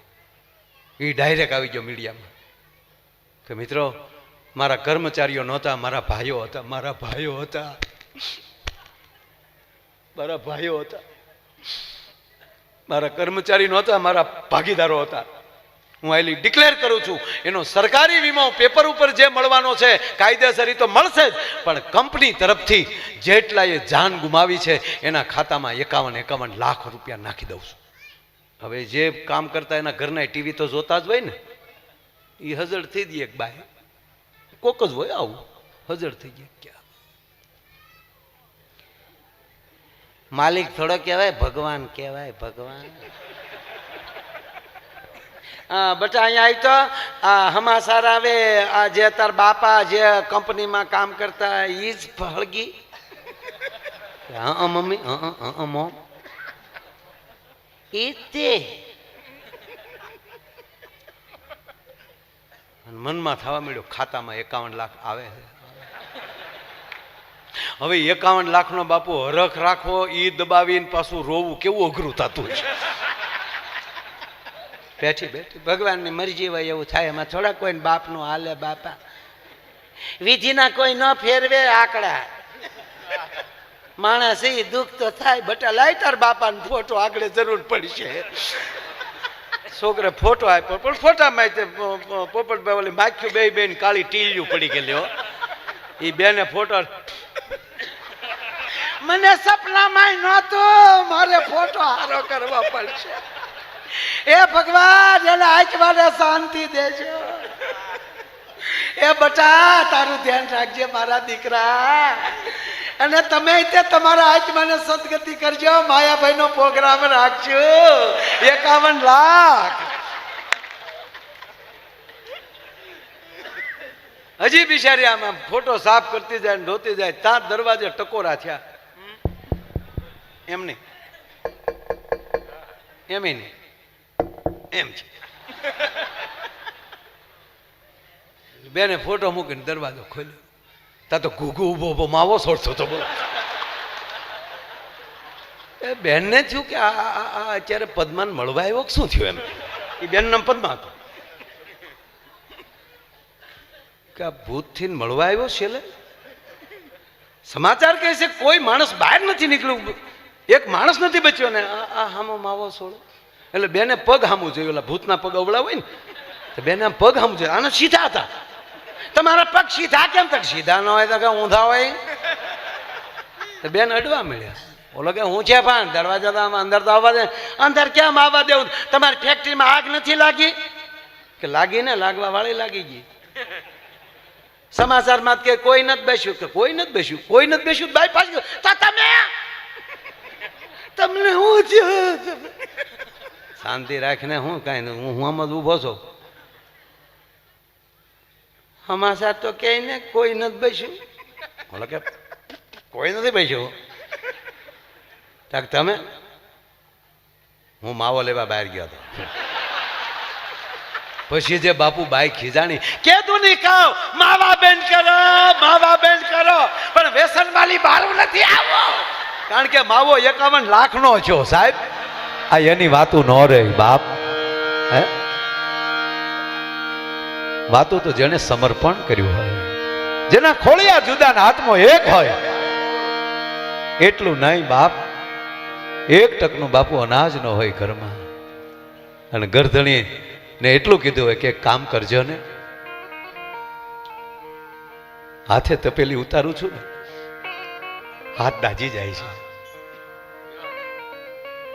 Speaker 2: એ ડાયરેક્ટ આવી ગયો મીડિયામાં કે મિત્રો મારા કર્મચારીઓ નહોતા, મારા ભાઈઓ હતા, મારા ભાઈઓ હતા, મારા ભાઈઓ હતા, મારા કર્મચારી નહોતા, મારા ભાગીદારો હતા. હું આલી ડિક્લેર કરું છું, એનો સરકારી વીમો પેપર ઉપર જે મળવાનો છે કાયદેસર તો મળશે જ, પણ કંપની તરફથી જેટલાએ જાન ગુમાવી છે એના ખાતામાં 51 લાખ રૂપિયા નાખી દઉં છું. હવે જે કામ કરતા એના ઘરના ટીવી તો જોતા જ હોય ને, એ હજળ થઈ દઈએ એક બાય કોક જ હોય આવું હજળ થઈ ગયા. ક્યાં
Speaker 3: માલિક થોડો કહેવાય, ભગવાન કહેવાય, ભગવાન. બટા અહીંયા આવી તો હમાસાર આવે, આ જે તાર બાપા જે કંપનીમાં કામ કરતા ઈ જ ફળગી. હા મમ્મી, મોમ ઈ તે
Speaker 2: મનમાં થવા મળ્યો ખાતામાં 51 લાખ આવે છે. હવે 51 લાખનો બાપુ હરખ રાખવો, ઈ દબાવીને પાછું રોવું કેવું અઘરું થતું છે.
Speaker 3: બેઠી બેઠી ભગવાનની મરજી હોય એવું થાય, એમાં થોડા કોઈ બાપનું હાલે. બાપા વિધિના કોઈ ન ફેરવે આંકડા. માણસ એ દુઃખ તો થાય. બટા લાય તાર બાપાનો ફોટો, આગળ જરૂર પડશે.
Speaker 2: છોકરે ફોટો આપ્યો પણ ફોટામાં પોપટભાઈ ઓલી માખ્યું બે બેન કાળી ટીલિયું પડી ગયેલી. એ બેને ફોટો
Speaker 3: મને સપનામાં નહોતું, મારે ફોટો હારો કરવા પડશે. એ ભગવાન એને આંચવાને શાંતિ દેજો. એ બટા તારું ધ્યાન રાખજે મારા દીકરા, અને તમે તે તમારા આંચવાને સદગતિ કરજો. માયાભાઈ નો પ્રોગ્રામ રાખજો 51 લાખ.
Speaker 2: હજી બિચારી આમાં ફોટો સાફ કરતી જાય ને ધોતી જાય, ત્યાં દરવાજે ટકોરા થયા. એમ નહીં, એમ નહીં, એમ છે. બેને ફોટો મૂકીને દરવાજો ખોલ્યો, ત્યાં તો ઘૂઘુ ઉભો ઉભો માવો છોડતો તો. બોલો એ બેનને થયું કે આ અત્યારે પદ્માન મળવા આવ્યો શું થયું એમ. એ બેન નામ પદ્મા હતો કે આ ભૂતથી મળવા આવ્યો છેલ્લે. સમાચાર કહે છે કોઈ માણસ બહાર નથી નીકળ્યું, એક માણસ નથી બચ્યો ને આ હામો માવો છોડો. એટલે બેને પગ હામું જોયું, ઓલા ભૂતના પગ અવળા હોય ને તો બેને આમ પગ હામું જોયું. આને સીધા હતા. તમારા પગ સીધા કેમ? તક સીધા ન હોય તો કે ઊંધા હોય. તો બેન અડવા મળ્યા. બોલો કે હું છે પણ દરવાજા તો અંદર તો આવવા દે. અંદર કેમ આવવા દેવું? તમારી ફેક્ટરીમાં આગ નથી લાગી? કે લાગી ને, લાગવા વાળી લાગી ગઈ. સમાચારમાં કે કોઈ નથી બેસ્યું, કે કોઈ નથી બેસ્યું, કોઈ નથી બેસ્યું. બાઈ પાછું તો તમે તમને હું થયું? શાંતિ રાખીને હું કાંઈ નહીં, હું આમ જ ઊભો છું.
Speaker 3: સમાચાર તો કે ને કોઈ નથી બેસ્યું.
Speaker 2: બોલો કે કોઈ નથી બેસ્યું. તમે? હું માવો લેવા બહાર ગયો હતો. પછી જે બાપુ બાઈ ખીજાણી કેતું નહીં કહો માવા બેન કરો, માવા બેન કરો, પણ વ્યસન વાળી બારું નથી આવો. કારણ કે માવો 51 લાખનો છો સાહેબ. આ એની વાતું ન રહે બાપ. હે વાતું તો જેને સમર્પણ કર્યું હોય, જેના ખોળિયા જુદાના હાથમાં એક હોય. એટલું નહીં બાપ, 1 ટકનું બાપુ અનાજ ન હોય ઘરમાં, અને ગરધણી ને એટલું કીધું હોય કે એક કામ કરજો ને, હાથે તપેલી ઉતારું છું ને હાથ દાજી જાય છે,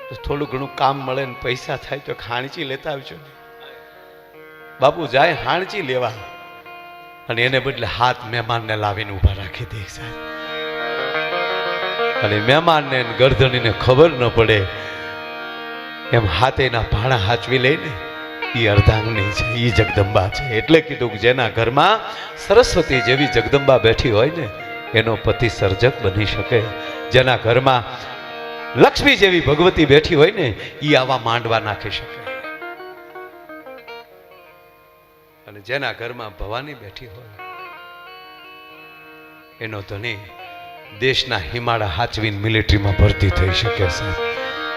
Speaker 2: તો થોડું ઘણું કામ મળે ને પૈસા થાય તો ખાણચી લેતા આવજો ને. બાપુ જાય હાણચી લેવા, અને એને બદલે હાથ મહેમાનને લાવીને ઊભા રાખી દે સાહેબ. અને મહેમાનને ગરધણીને ખબર ન પડે એમ હાથેના ભાણા હાચવી લઈને એ અર્ધાંગની છે, એ જગદંબા છે. એટલે કીધું કે જેના ઘરમાં સરસ્વતી જેવી જગદંબા બેઠી હોય ને એનો પતિ સર્જક બની શકે. જેના ઘરમાં લક્ષ્મી જેવી ભગવતી બેઠી હોય ને એ આવા માંડવા નાખી શકે. અને જેના ઘરમાં ભવાની બેઠી હોય એનો ધણી દેશના હિમાળા હાચવીને મિલિટરીમાં ભરતી થઈ શકે છે,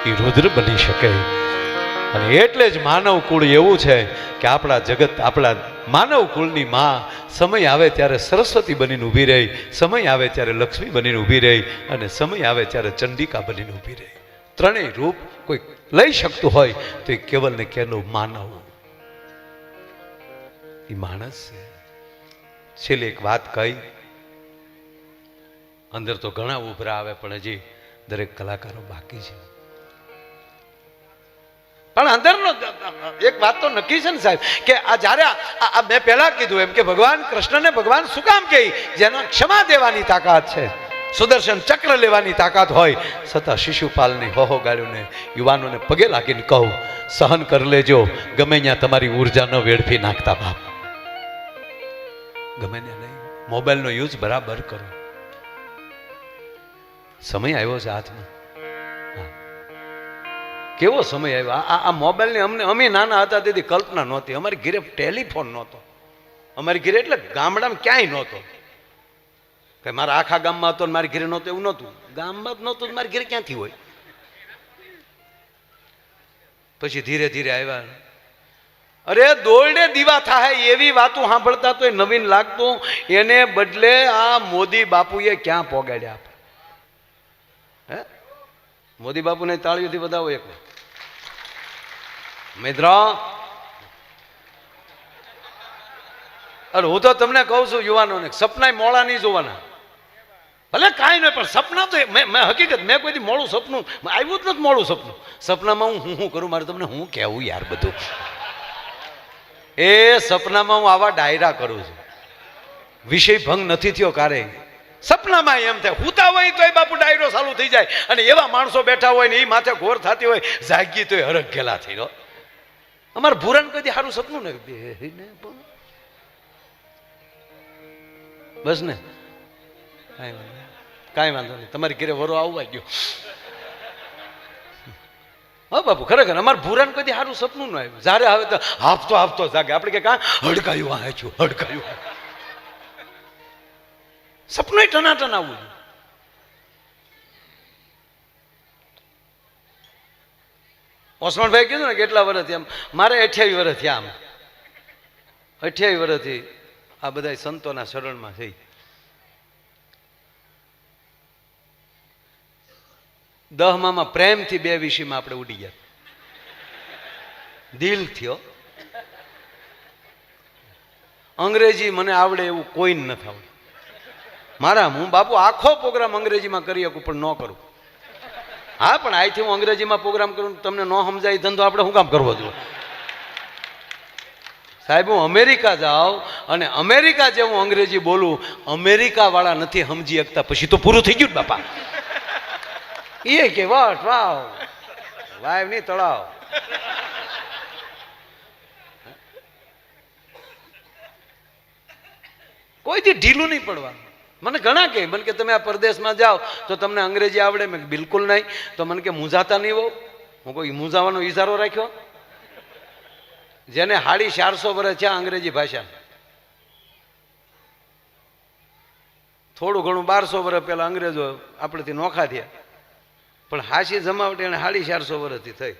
Speaker 2: એ રુદ્ર બની શકે. અને એટલે જ માનવ કુળ એવું છે કે આપણા જગત, આપણા માનવ કુળની માં સમય આવે ત્યારે સરસ્વતી બનીને ઊભી રહી, સમય આવે ત્યારે લક્ષ્મી બનીને ઊભી રહી, અને સમય આવે ત્યારે ચંડિકા બનીને ઊભી રહી. ત્રણેય રૂપ કોઈ લઈ શકતું હોય તો એ કેવલ ને કેવલ માનવ.
Speaker 1: એ માણસ છે. છેલ્લે એક વાત કહી, અંદર તો ઘણા ઉભરા આવે પણ હજી દરેક કલાકારો બાકી છે. પણ અંદરનો એક વાત તો નક્કી છે ને સાહેબ, કે આ જ્યારે મેં પહેલા કીધું એમ કે ભગવાન કૃષ્ણને ભગવાન શું કામ કહે? જેના ક્ષમા દેવાની તાકાત છે, સુદર્શન ચક્ર લેવાની તાકાત હોય, છતાં શિશુપાલની હોહો ગાળ્યુંને યુવાનોને પગે લાગીને કહું, સહન કરી લેજો, ગમે ત્યાં તમારી ઉર્જા ન વેડફી નાખતા બાપ. ગમે ત્યાં નહીં, મોબાઈલનો યુઝ બરાબર કરો. સમય આવ્યો છે હાથમાં. કેવો સમય આવ્યો! આ મોબાઈલની અમે નાના હતા તેથી કલ્પના નહોતી. અમારી ઘરે ટેલિફોન નહોતો. અમારી ઘરે એટલે ગામડામાં ક્યાંય નહોતો. કે મારા આખા ગામમાં હતો ને મારી ઘરે નહોતો એવું નહોતું. ગામમાં જ નહોતું, મારી ઘરે ક્યાંથી હોય? પછી ધીરે ધીરે આવ્યા. અરે દોરડે દીવા થાય એવી વાતો સાંભળતા તો નવીન લાગતું, એને બદલે આ મોદી બાપુએ ક્યાં પોગાડ્યા? હે, મોદી બાપુને તાળીઓથી વધાવો એક મિત્રો. અરે હું તો તમને કહું છું યુવાનોને, સપના મોડા નહીં જોવાના. ભલે કાંઈ નહીં, પણ સપના તો મેં હકીકત મેં કોઈથી મોડું સપનું આવ્યું જ નથી. મોડું સપનું સપનામાં હું કરું? મારે તમને હું કહેવું યાર બધું. એ સપનામાં હું આવા ડાયરા કરું છું, વિષય ભંગ નથી થયો કારે. સપનામાં એમ થાય, હુતા હોય તોય બાપુ ડાયરો ચાલુ થઈ જાય, અને એવા માણસો બેઠા હોય ને એ માથે ઘોર થતી હોય, જાગી તોય હરખ ગેલા થઈ ગયો. અમારે ભૂરાને કદી સારું સપનું ને બસ ને, કાંઈ વાંધો નહીં, તમારી ઘરે વરો આવવા ગયો. હા બાપુ, ખરેખર અમારે ભૂરાને કદી સારું સપનું ન આવ્યું. જ્યારે આવે તો હાફતો હાફતો જાગે. આપણે કે કાં હડકાયું આ છું, હડકાયું. સપનું ટનાટન આવવું. ઓસમાણભાઈ કીધું ને કેટલા વર્ષથી, આમ મારે 28 વર્ષ થયા. આમ 28 વર્ષથી આ બધા સંતોના શરણમાં થઈ. 10માં પ્રેમથી 2 વિષયમાં આપણે ઉડી ગયા. દિલ થયો. અંગ્રેજી મને આવડે એવું કોઈ નથી આવડે. મારા હું બાપુ આખો પ્રોગ્રામ અંગ્રેજીમાં કરી શકું પણ ન કરું. હા, પણ અહીંથી હું અંગ્રેજીમાં પ્રોગ્રામ કરું, તમને ન સમજાય ધંધો આપણે શું કામ કરવો જોઈએ? સાહેબ, હું અમેરિકા જાઉં અને અમેરિકા જે હું અંગ્રેજી બોલું, અમેરિકા વાળા નથી સમજી શકતા, પછી તો પૂરું થઈ ગયું બાપા. એ કે વટ વાવ વાવ નહીં તળાવ. કોઈથી ઢીલું નહીં પડવાનું. મને ઘણા કહે, મને કે તમે આ પરદેશમાં જાઓ તો તમને અંગ્રેજી આવડે? મેં બિલકુલ નહીં. તો મને કે મૂંઝાતા નહીં હોવ? હું કોઈ મૂંઝાવાનો ઈશારો રાખ્યો? જેને 450 વર્ષ છે અંગ્રેજી ભાષા, થોડું ઘણું 1200 વર્ષ પહેલા અંગ્રેજો આપણેથી નોખા થયા, પણ હાસી જમાવટ એને 450 વર્ષથી થઈ,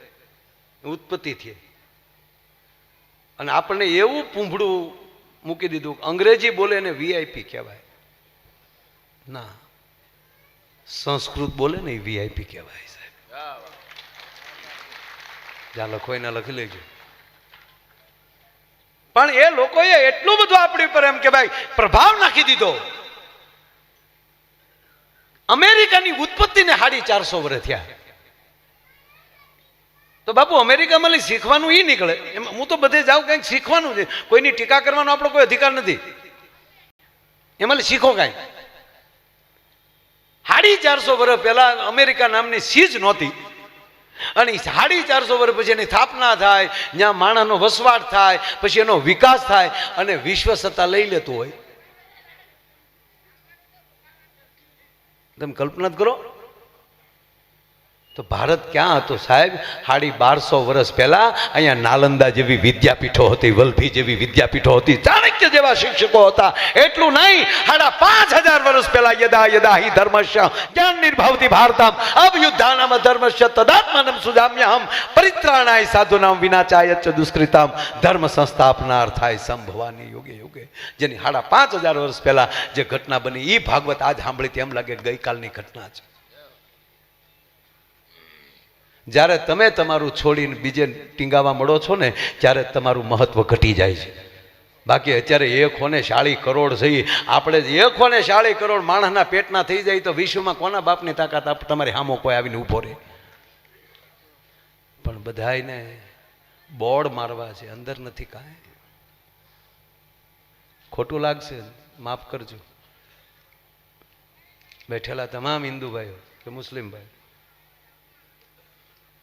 Speaker 1: ઉત્પત્તિ થઈ. અને આપણને એવું પૂંભડું મૂકી દીધું, અંગ્રેજી બોલે એને VIP કહેવાય. ના, સંસ્કૃત બોલે ને એ VIP કહેવાય. સાહેબ જ્યાં લખો એના લખી લેજો. પણ એ લોકોએ એટલું બધું આપણી ઉપર એમ કે ભાઈ પ્રભાવ નાખી દીધો. અમેરિકાની ઉત્પત્તિને 450 વર્ષ થયા. તો બાપુ અમેરિકામાં શીખવાનું ઈ નીકળે. એમાં હું તો બધે જાઉં કંઈક શીખવાનું છે. કોઈની ટીકા કરવાનો આપણો કોઈ અધિકાર નથી. એમાં શીખો કાંઈ. 450 વર્ષ પહેલા અમેરિકા નામની ચીજ નહોતી, અને 450 વર્ષ પછી એની સ્થાપના થાય, જ્યાં માણસનો વસવાટ થાય, પછી એનો વિકાસ થાય અને વિશ્વ સત્તા લઈ લેતું હોય. તમે કલ્પના કરો તો ભારત ક્યાં હતો સાહેબ? 1250 વર્ષ પહેલા અહીંયા નાલંદા જેવી વિદ્યાપીઠો હતી, વલ્લભી જેવી વિદ્યાપીઠો હતી, ચાણક્ય જેવા શિક્ષકો હતા. એટલું નહીં, 5000 વર્ષ પહેલા યદા યદા હિ ધર્મસ્ય જ્ઞાન નિર્ભાવતી ભારતમ અવયુદ્ધાનામ ધર્મસ્ય તદાત્માનમ સુજામ્યહમ પરિત્રાણાય સાધુનામ વિનાચાય ચ દુષ્કૃતામ ધર્મ સંસ્થાપનાર્થાય સંભવાની યુગે યુગે. જેની 5500 વર્ષ પહેલા જે ઘટના બની, એ ભાગવત આજ સાંભળી તેમ લાગે ગઈકાલની ઘટના છે. જ્યારે તમે તમારું છોડીને બીજે ટીંગાવા મળો છો ને, ત્યારે તમારું મહત્વ ઘટી જાય છે. બાકી અત્યારે 140 કરોડ થઈ, આપણે 140 કરોડ માણસના પેટના થઈ જાય તો વિશ્વમાં કોના બાપની તાકાત તમારી સામો કોઈ આવીને ઊભો રહે? પણ બધાયને બોર્ડ મારવા છે, અંદર નથી કાંઈ. ખોટું લાગશે, માફ કરજો. બેઠેલા તમામ હિન્દુ ભાઈઓ કે મુસ્લિમ ભાઈઓ,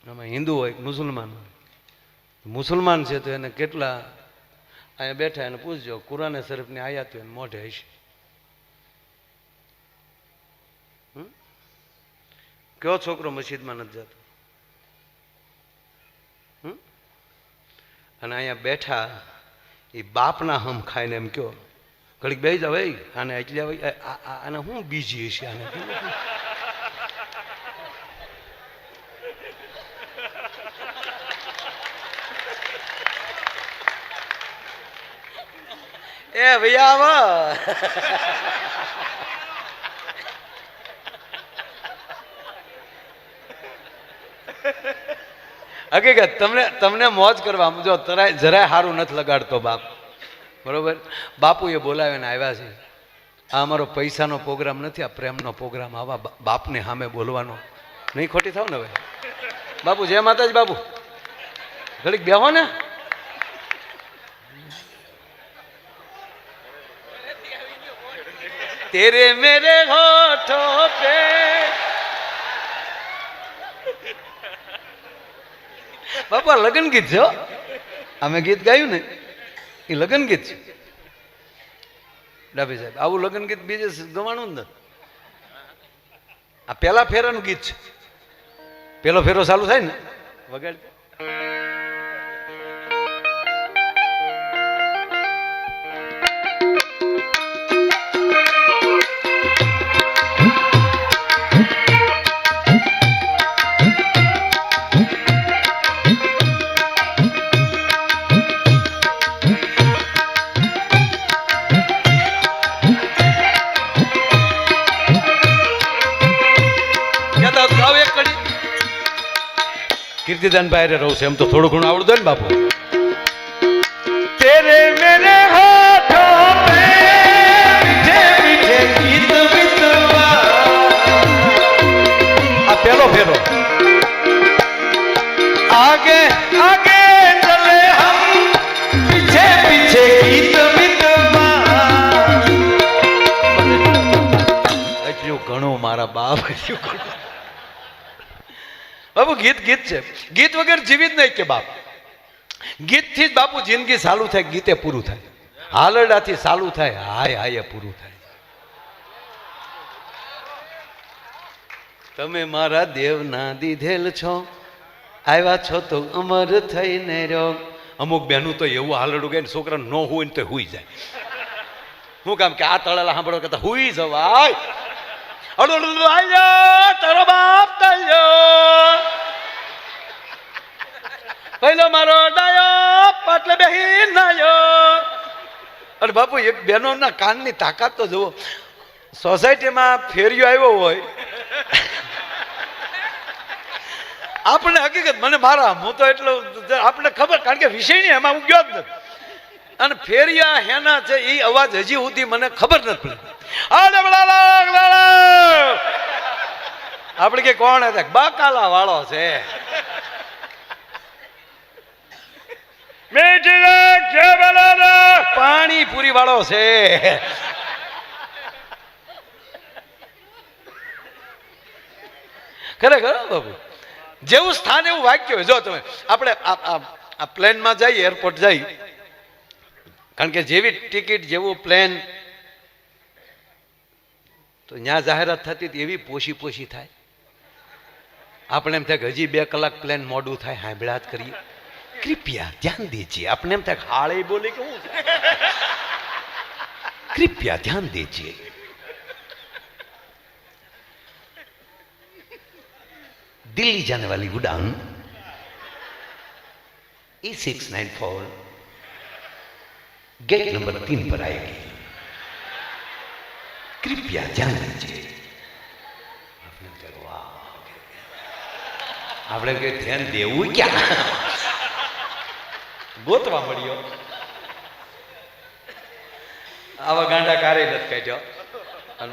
Speaker 1: આમાં હિન્દુ હોય કે મુસલમાન હોય, મુસલમાન છે તો એને કેટલા અહીંયા બેઠા એને પૂછજો, કુરાને શરીફની આયાત હોય મોઢે હશે. કયો છોકરો મસ્જિદમાં નથી જતો? અને અહીંયા બેઠા એ બાપના હમ ખાઈને એમ કયો ઘડીક બેસી જાવ, આને એટલે આને શું બીજી હશે આને? એ ભૈયા હકીકત તમને મોજ કરવા જો જરાય સારું નથી લગાડતો બાપ, બરોબર? બાપુએ બોલાવીને આવ્યા છે. આ અમારો પૈસાનો પ્રોગ્રામ નથી, આ પ્રેમનો પ્રોગ્રામ. આવા બાપને સામે બોલવાનો નહીં. ખોટી થાવ ને ભાઈ. બાપુ જય માતાજી. બાપુ ઘડીક બેહો ને. તેરે મેરે હોઠો પે બાપા લગ્ન ગીત છે. અમે ગીત ગાયું ને એ લગ્ન ગીત છે. ડાભી સાહેબ આવું લગ્ન ગીત બીજે ગવાણું જ નથી. આ પેલા ફેરાનું ગીત છે. પેલો ફેરો ચાલુ થાય ને વગાડ. કીર્તિદાન ભાઈ રહું છે એમ તો થોડું ઘણું આવડતું ને બાપુ. તેરે મેરે હોઠો પે મીઠે મીઠે ગીત વિતવા. આ પેલો ફેરો. આગે આગે ચલે હમ પીછે પીછે ગીત વિતવા. એટલું ઘણું મારા બાપ, એટલું ઘણું બાપુ. ગીત ગીત છે, ગીત વગર જીવિત નહીં કે બાપ. ગીતથી જ બાપુ જિંદગી ચાલુ થાય, ગીતે પૂરું થાય. હાલરડાથી ચાલુ થાય, હાય હાય પૂરું થાય. તમે મારા દેવના દીધેલ છો, આવ્યા છો તો અમર થઈને રહ્યો. અમુક બહેનું તો એવું હાલરડું ગાય ને છોકરા ન હોય ને તો હુઈ જાય. શું કામ કે આ તળેલા સાંભળો કરતા હુઈ જવાય. તારો બાપ તળ્યો પહેલો મારો ડાયો પાટલે બેહી નાયો. અને બાપુ એક બહેનોના કાનની તાકાત તો જુઓ. સોસાયટીમાં ફેરિયો આવ્યો હોય, આપણે હકીકત મને મારા હું તો એટલો આપણે ખબર, કારણ કે વિષય નહીં એમાં હું ગયો જ નથી. અને ફેરિયા હેના છે એ અવાજ હજી સુધી મને ખબર નથી પડી. આપણે કે કોણ હતા? બકાલા વાળો છે. પાણીપુરી વાળો છે. ખરેખર બાબુ જેવું સ્થાન એવું વાક્ય હોય. જો તમે આપણે આ પ્લેનમાં જઈએ, એરપોર્ટ જઈ, કારણ કે જેવી ટિકિટ જેવું પ્લેન તો ત્યાં જાહેરાત થતી હતી એવી પોશી થાય. આપણે એમ થાય કે હજી 2 કલાક પ્લેન મોડું થાય, હાંભળાત કરીએ. કૃપયા ધ્યાન દીજીએ. આપણે એમ થાય હાળે બોલે કે હું કૃપયા ધ્યાન દીજીએ. दिल्ली जाने वाली उड़ान E694 गेट नंबर 3 पर आएगी. कृपया ध्यान दीजिए. આપણે કે ધ્યાન દેવું ક્યાં? ગોતવા મળ્યો.
Speaker 2: આવા ગાંડા કારેય નથી કાઢ્યો અને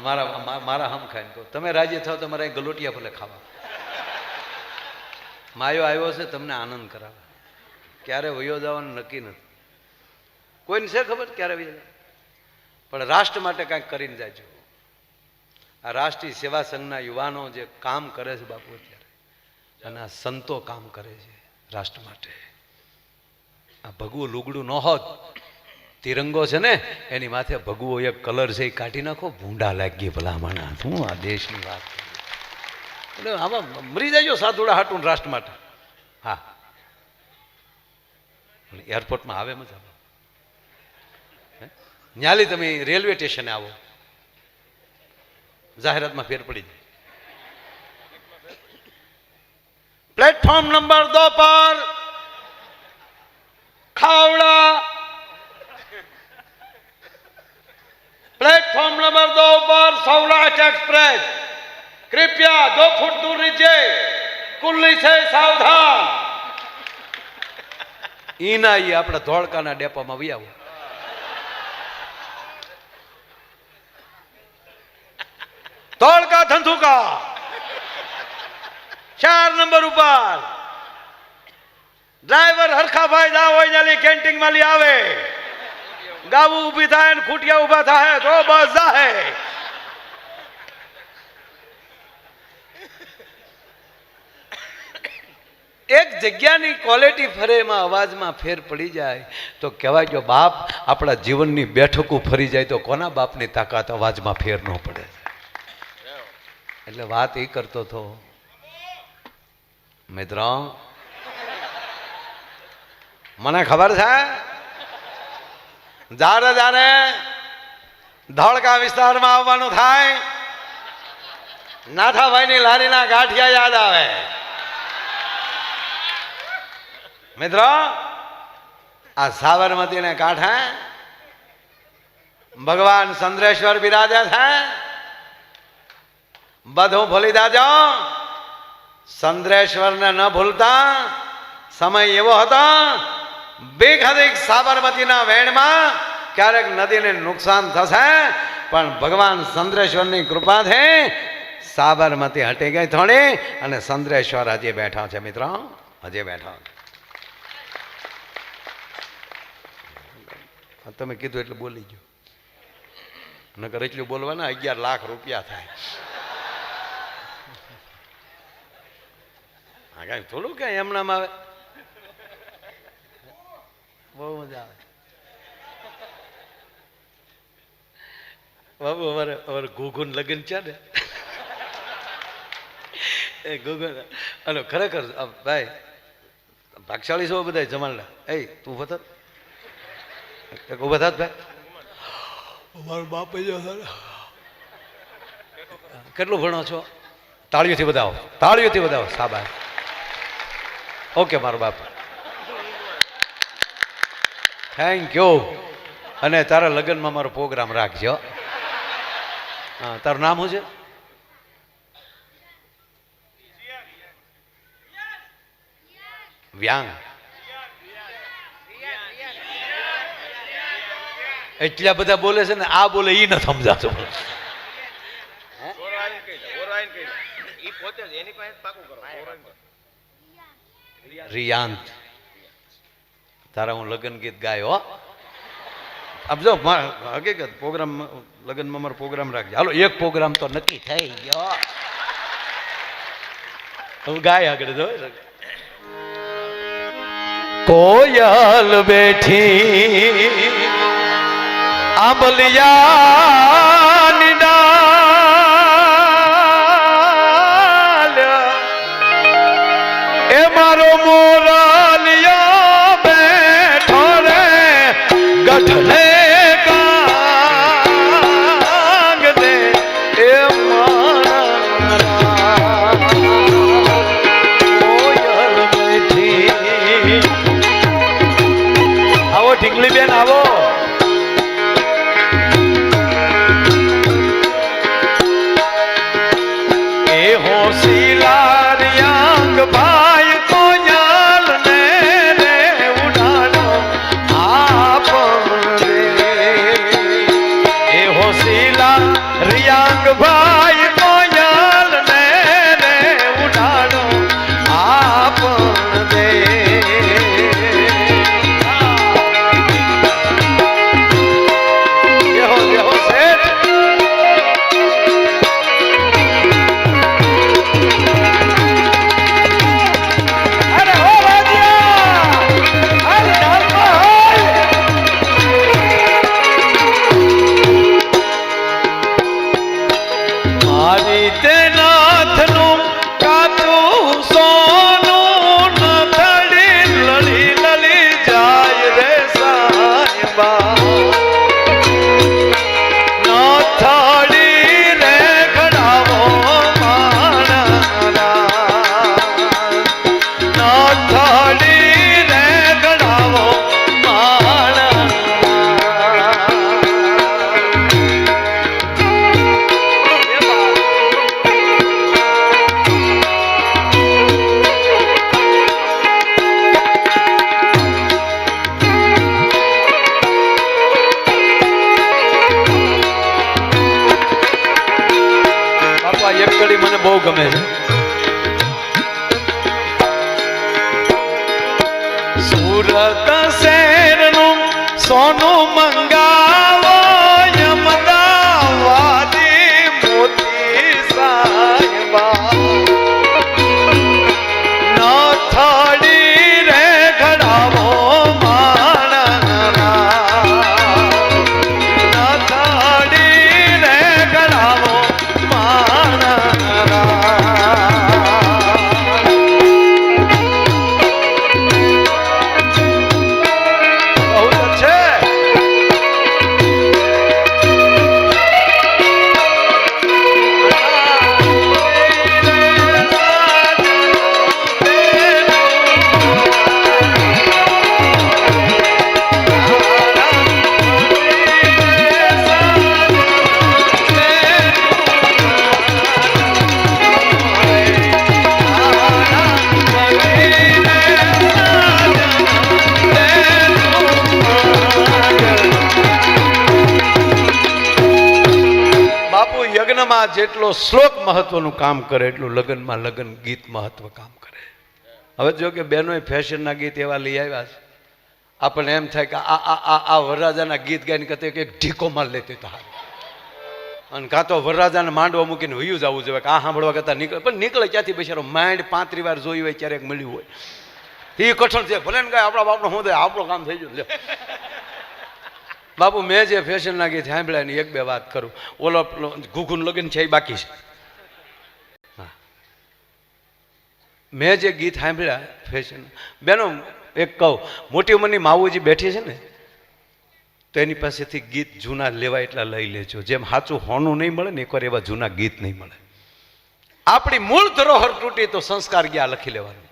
Speaker 2: મારા હમ ખાઈને કહું તમે રાજી થાવ તો મારે ગલોટિયા ભલે ખાવા. માયો આવ્યો છે તમને આનંદ કરાવે. ક્યારે વયો જવાનું નક્કી નથી. કોઈને છે ખબર ક્યારે વયો જાય? પણ રાષ્ટ્ર માટે કાંઈક કરીને જાજો. આ રાષ્ટ્રીય સેવા સંઘના યુવાનો જે કામ કરે છે બાપુ અત્યારે, અને આ સંતો કામ કરે છે રાષ્ટ્ર માટે. આ ભગવું લુગડું ન હોત, તિરંગો છે ને એની માથે ભગવો એક કલર છે એ કાઢી નાખો, ભૂંડા લાગી ભલામણા. શું આ દેશની વાત! એટલે આમાં મરી જાય સાધુડા હાટું રાષ્ટ્ર માટે. હા, એરપોર્ટમાં આવે મજા આવે. ન્યાલી તમે રેલવે સ્ટેશને આવો, જાહેરાતમાં ફેર પડી જાય. પ્લેટફોર્મ નંબર 2 પર ખાવડા, प्लेटफॉर्म नंबर 2 पर सौराष्ट्र एक्सप्रेस, कृपया 2 फुट दूर नीचे, कुल्ली से सावधान. ઈના ઈ આપણા ધોળકાના ડેપામાં વી આવો. ધોળકા ધંધુકા 4 નંબર ઉપર ડ્રાઈવર હરખાભાઈ જા હોય નાલી કેન્ટીન માં લઈ આવે. ગાવું ઊભી થાય ને ખૂટિયા ઊભા થાય તો બસ જાય. એક જગ્યાની ક્વોલિટી ફરે એમાં અવાજમાં ફેર પડી જાય તો કહેવાય જો બાપ આપણા જીવનની બેઠકો ફરી જાય તો કોના બાપની તાકાત અવાજમાં ફેર ન પડે. એટલે વાત એ કરતો હતો મિત્રો, મને ખબર છે જારે જારે ધોળકા વિસ્તારમાં આવવાનું થાય નાથાભાઈની લારીના ગાંઠિયા યાદ આવે. મિત્રો, આ સાબરમતીને કાંઠે ભગવાન ચંદ્રેશ્વર બિરાજે છે. બધું ભૂલી જાજો, ચંદ્રેશ્વરને ન ભૂલતા. સમય એવો હતો બેખડીક સાબરમતીના વેણમાં ક્યારેક નદીને નુકસાન થશે, પણ ભગવાન ચંદ્રેશ્વરની કૃપાથી સાબરમતી હટી ગઈ થોડી, અને ચંદ્રેશ્વર હજી બેઠા છે. મિત્રો, હજી બેઠા. તમે કીધું એટલે બોલી ગયો, નકર એટલું બોલવાના 11 લાખ રૂપિયા થાય. હા, કઈ થોડું કઈ એમનામ આવે. બહુ મજા આવે બાબુ. અમારે ઘોઘુન લગ્ન છે ને, એ ઘોઘુન. હલો, ખરેખર ભાઈ ભાગશાળી છો બધા જમાલના. એ તું ઉભા થાત, ઉભા થાત ભાઈ. અમારો બાપ કેટલું ભણો છો? તાળીઓથી બતાવો, તાળીઓથી બતાવો. સાબાસ. ઓકે મારો બાપ, થેન્ક યુ. અને તારા લગ્નમાં મારો પ્રોગ્રામ રાખજો. હા, તારું નામ શું છે? વ્યાંગ. એટલા બધા બોલે છે ને, આ બોલે ઈ ન સમજાતો. રિયાંત, તારા હું લગ્ન ગીત ગાયો. આપ જો હકીકત પ્રોગ્રામ લગ્નમાં મારો પ્રોગ્રામ રાખજે. હાલો, એક પ્રોગ્રામ તો નક્કી થઈ ગયો. હું ગાય આગળ જો. કોયલ બેઠી આંબલિયાની ડાલ, એ મારો મોરલિયા બેઠો રે ગઠલે કાંગ દે. એ મારા કોયલ બેઠી. આવો ઢીંગલી બેન, આવો.
Speaker 1: આ રીતે નાથનું કાચું સોનું નથડી લડી લડી જાય રે સાહેબા નથડી રે ઘડાવો માણરા નથડી રે ઘડાવો માણરા એક કડી મને બહુ ગમે છે. સુરત શહેરનું સોનું મંગાવો અમદાવાદી મોતી સાહેબા નથડી રે ઘડાવો માણરા નથડી રે ઘડાવો યજ્ઞમાં જેટલો શ્લોક મહત્વનું કામ કરે એટલું લગ્નમાં લગ્ન ગીત મહત્વ કામ કરે. હવે જો કે બહેનોએ ફેશનના ગીત એવા લઈ આવ્યા છે આપણને એમ થાય કે આ વરરાજાના ગીત ગાઈને કહેते કે એક ઢીકો માર લેતી તો હારું અને કાં તો વરરાજાને માંડવા મૂકીને વયું જવું જોઈએ કે આ સાંભળવા કરતા નીકળે પણ નીકળે ક્યાંથી બિચારો માઇન્ડ 35 વાર જોયું હોય ક્યારેક મળ્યું હોય એ કઠણ છે ભલે ને કાંઈ આપણા બાપનો હું આપણું કામ થઈ ગયું. બાપુ મેં જે ફેશનના ગીત સાંભળ્યા ની એક બે વાત કરું. ઓલો ઘૂઘુન લગ્ન છે એ બાકી છે. મેં જે ગીત સાંભળ્યા ફેશન બેનો એક કહું મોટી ઉંમરની માવુજી બેઠી છે ને તો એની પાસેથી ગીત જૂના લેવા એટલા લઈ લેજો જેમ સાચું હોનું નહીં મળે ને એકવાર એવા જૂના ગીત નહીં મળે. આપણી મૂળ ધરોહર તૂટી તો સંસ્કાર ગયા લખી લેવાનું.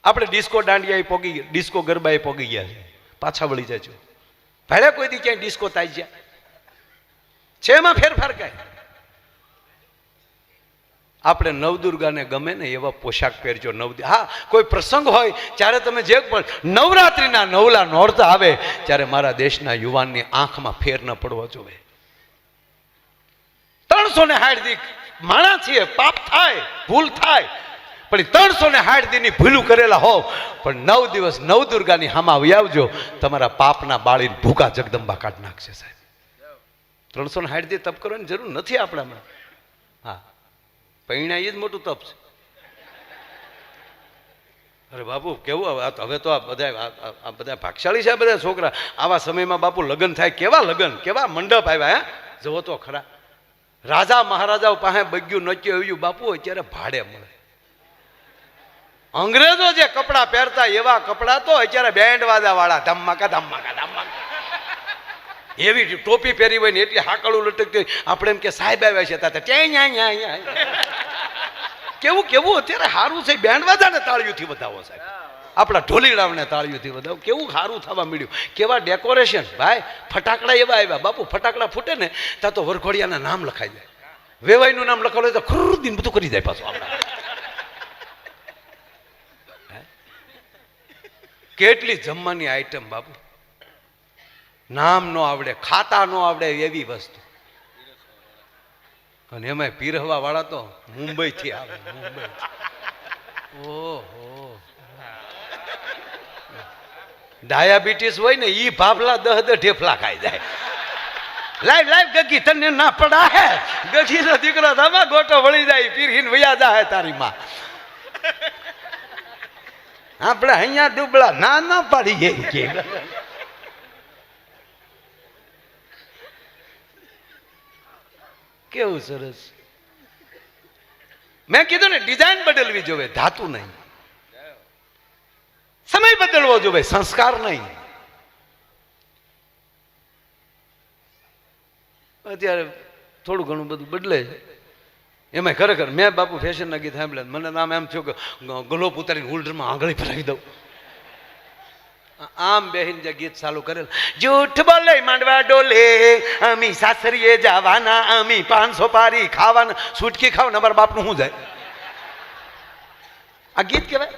Speaker 1: આપણે ડિસ્કો દાંડિયા પોગી ગયા ડિસ્કો ગરબા એ પોગી ગયા છે પાછા વળી જાય ભલે કોઈ દી ક્યાંય ડિસ્કો થાય ગયા છે એમાં ફેરફાર કાંઈ. આપણે નવદુર્ગાને ગમે ને એવા પોશાક પહેરજો. હા કોઈ પ્રસંગ હોય ત્યારે તમે જે પણ નવરાત્રિના નવલા નોરતા આવે ત્યારે મારા દેશના યુવાનની આંખમાં ફેર ન પડવો જોઈએ. 360 દી માણા છીએ પાપ થાય ભૂલ થાય પણ 360 દીની ભૂલું કરેલા હોવ પણ 9 દિવસ નવદુર્ગાની હામાં આવી આવજો તમારા પાપના બાળીને ભૂકા જગદંબા કાઢ નાખશે સાહેબ. 360 દી તપ કરવાની જરૂર નથી આપણામાં. હા પૈણા એ જ મોટું તપ છે. અરે બાપુ કેવું હવે તો આ બધા ભાગશાળી છે બધા છોકરા. આવા સમયમાં બાપુ લગ્ન થાય કેવા લગ્ન કેવા મંડપ આવ્યા હે જવો તો ખરા. રાજા મહારાજાઓ પાસે બગ્યું નચ્યું આવ્યું બાપુ અત્યારે ભાડે મળે. અંગ્રેજો જે કપડા પહેરતા એવા કપડા તો અત્યારે બેન્ડ વાજા વાળા ધમાકા ધમાકા ધમાકા એવી ટોપી પહેરી હોય ને એટલી હાકડું લટકતી આપણે એમ કે સાહેબ આવ્યા છે કેવું કેવું અત્યારે સારું છે. બેન્ડ વાજાને તાળીઓથી વધાવો સાહેબ આપણા ઢોલીડાઓને તાળીઓથી વધાવો કેવું સારું થવા મળ્યું. કેવા ડેકોરેશન ભાઈ. ફટાકડા એવા આવ્યા બાપુ ફટાકડા ફૂટે ને ત્યાં તો વરઘોડિયાના નામ લખાઈ જાય. વેવાઈનું નામ લખાવું હોય તો ખરું દિન બધું કરી જાય પાછું. આપણા કેટલી જમવાની આઈટમ બાપુ. નામ નો આવડે ખાતા નો આવડે એવી વસ્તુ. અને એમાં પીરહવા વાળા તો મુંબઈ થી આવે. મુંબઈ ઓહો ડાયાબિટીસ હોય ને ઈ ભાભલા 10 ઢેફલા ખાઈ જાય. લાઈવ લાઈવ ગગી તને ના પડા હે ગગી નો દીકરો ધમા ગોટો વળી જાય પીરહીન વયા જાય તારી માં. આપણે અહીંયા ડૂબળા ના પાડી ગઈ કે કેવું સરસ. મેં કીધું ને ડિઝાઇન બદલવી જોવે, ધાતુ નહીં. સમય બદલવો જોવે, સંસ્કાર નહીં. અત્યારે થોડું ઘણું બધું બદલે છે. એમાં ખરેખર મેં બાપુ ફેશનના ગીત સાંભળ્યા, મને આમ એમ થયું કે ગલોપ ઉતારીને હોલ્ડરમાં આંગળી ભરાવી દઉં. આમ બેહીને જે ગીત ચાલુ કરેલ, જૂઠ બોલે માંડવા ડોલે, અમી સાસરીએ જવાના, અમી 500 પારી ખાવાના, છૂટકી ખાવ ને અમારા બાપનું શું જાય? આ ગીત કહેવાય?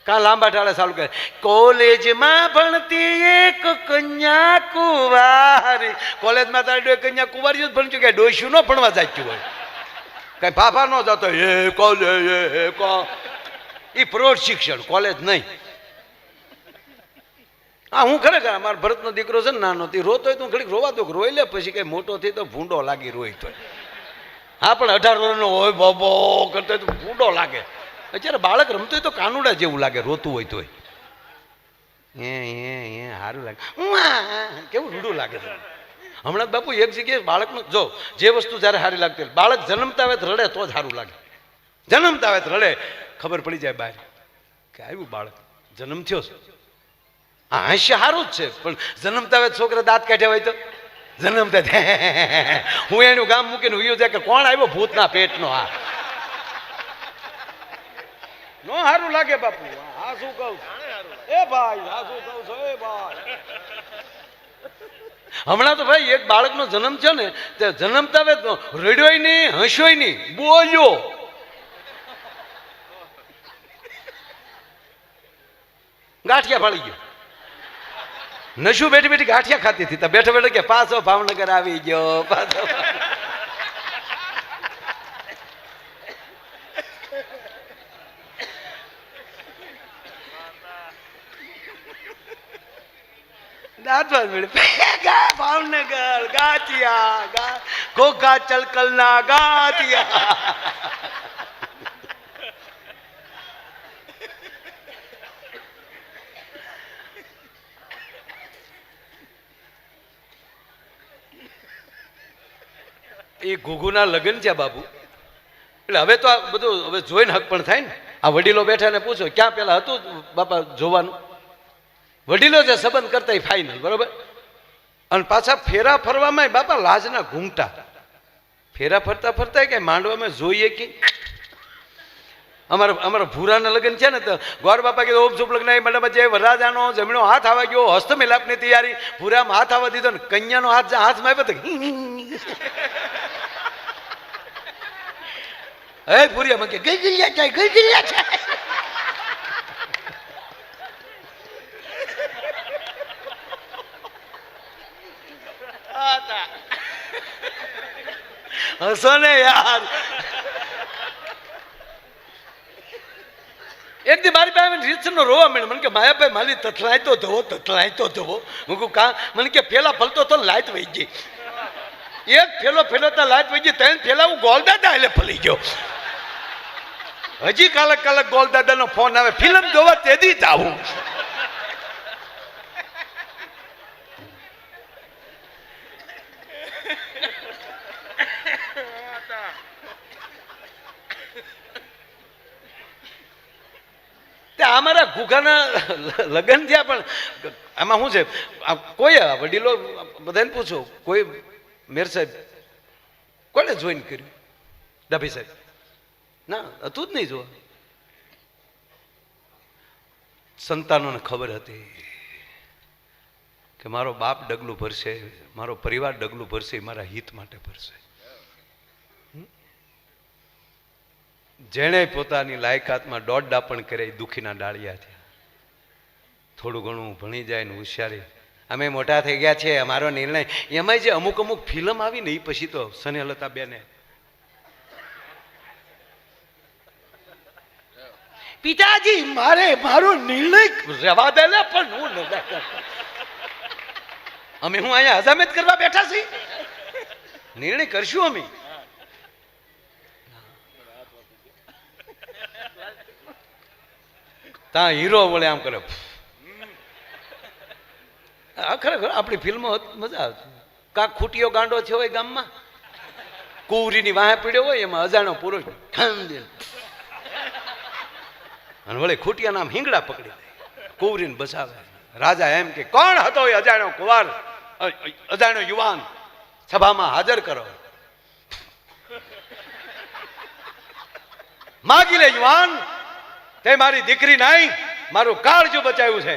Speaker 1: કા લાંબા ટાળે ચાલુ કરે, કોલેજમાં ભણતી એક કન્યા કુંવારી. કોલેજમાં તારી કન્યા કુંવારી જ ભણતું કે ડોસ્યું ન ભણવા જાચ્યું હોય, કઈ ફાફા ન જતો એ કોલેજ એ પ્રૌઢ શિક્ષણ, કોલેજ નહીં. હા હું ખરેખર અમારા ભરતનો દીકરો છે ને નાનો, તે રોતો હોય તો ઘડીક રોવા દો, રોઈ લે, પછી કઈ મોટો થઈ તો ભૂંડો લાગી રોઈ તો. હા પણ 18 વર્ષનો હોય બાબો કરતો હોય તો ભૂંડો લાગે. અત્યારે બાળક રમતું હોય તો કાનુડા જેવું લાગે, રોતું હોય તોય સારું લાગે, કેવું રૂડું લાગે છે. હમણાં બાપુ એક જગ્યાએ બાળકનું જો જે વસ્તુ જ્યારે સારી લાગતી હોય, બાળક જન્મતા આવે તો રડે તો જ સારું લાગે. જન્મતા આવે તો રડે, ખબર પડી જાય બહાર કે આવ્યું બાળક, જન્મ થયો છે. હા હાસ્ય સારું જ છે, પણ જન્મતા આવે છોકરા દાંત કાઢ્યા હોય તો જન્મતા હું એનું ગામ મૂકીને ઉયો જાય કે કોણ આવ્યો ભૂતના પેટનો. આ નો સારું લાગે બાપુ. હા શું કહું એ ભાઈ, હા શું કહું છો એ ભાઈ. હમણાં તો ભાઈ એક બાળકનો જન્મ થયો ને, તે જન્મતા આવે તો રડ્યોય નહીં, હસ્યોય નહીં, બોલ્યો. ગાંઠિયા ફાળી ગયો. નશું બેઠી બેઠી ગાંઠિયા ખાતી હતી, બેઠા બેઠા કે પાછો ભાવનગર આવી ગયો, પાછો. દાંતવાદ મળે ભાવનગર ગાંઠિયા, ઘોઘા ચલકલના ગાંઠિયા. એ ઘુઘુના લગ્ન છે બાબુ, એટલે હવે તો આ બધું હવે જોઈને હક પણ થાય ને. આ વડીલો બેઠા ને પૂછો ક્યાં પેલા હતું બાપા જોવાનું? વડીલો જે સંબંધ કરતા એ ફાઇનલ, બરોબર. અને પાછા ફેરા ફરવામાં બાપા લાજના ઘૂમટા. ફેરા ફરતા ફરતા કઈ માંડવામાં જોઈએ કે અમારા ભૂરાના લગ્ન છે ને, તો ગોર બાપા કીધું ઓમ શુભ લગ્ન મંડપ જે વરરાજાનો જમણો હાથ આવવા ગયો, હસ્ત મિલાપની તૈયારી, ભૂરામાં હાથ આવવા દીધો ને કન્યાનો હાથમાં આવ્યો તો હે ભૂરિયા કે ગઈ ગિલ્યા છે, ગઈ ગિલ્યા છે. હસો ને યાર. એક દી મારી પાસે રીતસર નો રોવા મળે, મને કે માયાભાઈ મારી તથલાય તો ધવો, તથલાય તો ધવો. હું કહું કા? મને કે પેલા ફલતો તો લાઈટ વહી ગઈ. એક ફેરવતા લાઈટ વહી ગઈ, ત્રણ ફેલા હું ગોલદાદા એટલે ફલી ગયો. હજી કાલક ગોલદાદા નો ફોન આવે, ફિલ્મ જોવા તેદી જ આવું. અમારા ઘુઘાના લગ્ન થયા, પણ આમાં શું છે, કોઈ વડીલો બધાને પૂછો, કોઈ મેર સાહેબ કોને જોઈન કર્યું? ડાભી સાહેબ ના હતું જ નહીં જોવા. સંતાનોને ખબર હતી કે મારો બાપ ડગલું ભરશે, મારો પરિવાર ડગલું ભરશે, મારા હિત માટે ભરશે. જેણે પોતાની લાયકાતમાં દોઢ ડાપણ કરે દુઃખીના ડાળિયા થયા. થોડું ઘણું ભણી જાય ને હોશિયારી, અમે મોટા થઈ ગયા છે, અમારો નિર્ણય. એમાં જે અમુક ફિલ્મ આવી ને એ પછી તો સ્નેહલતા બેને પિતાજી મારો નિર્ણય રવા દે ને, પણ હું નતા કરતો. અમે હું અહીંયા હજામત કરવા બેઠા છીએ, નિર્ણય કરશું અમે. ત્યાં હીરો વળે આમ કરે. ખરેખર આપણી ફિલ્મો મજા આવતી. કાંક ખૂટીયો ગાંડો થયો હોય ગામમાં,
Speaker 2: કુંવરીની વાહે પીડ્યો હોય એમાં અજાણ્યો પુરુષ ઠામ દે અને વળે ખૂટિયા નામ હિંગડા પકડી દે, કુંવરીને બચાવે. રાજા એમ કે કોણ હતો એ અજાણ્યો કુંવર, અજાણ્યો યુવાન, સભામાં હાજર કરો. માગી લે યુવાન, તે મારી દીકરી નહીં, મારું કાળજું બચાવ્યું છે.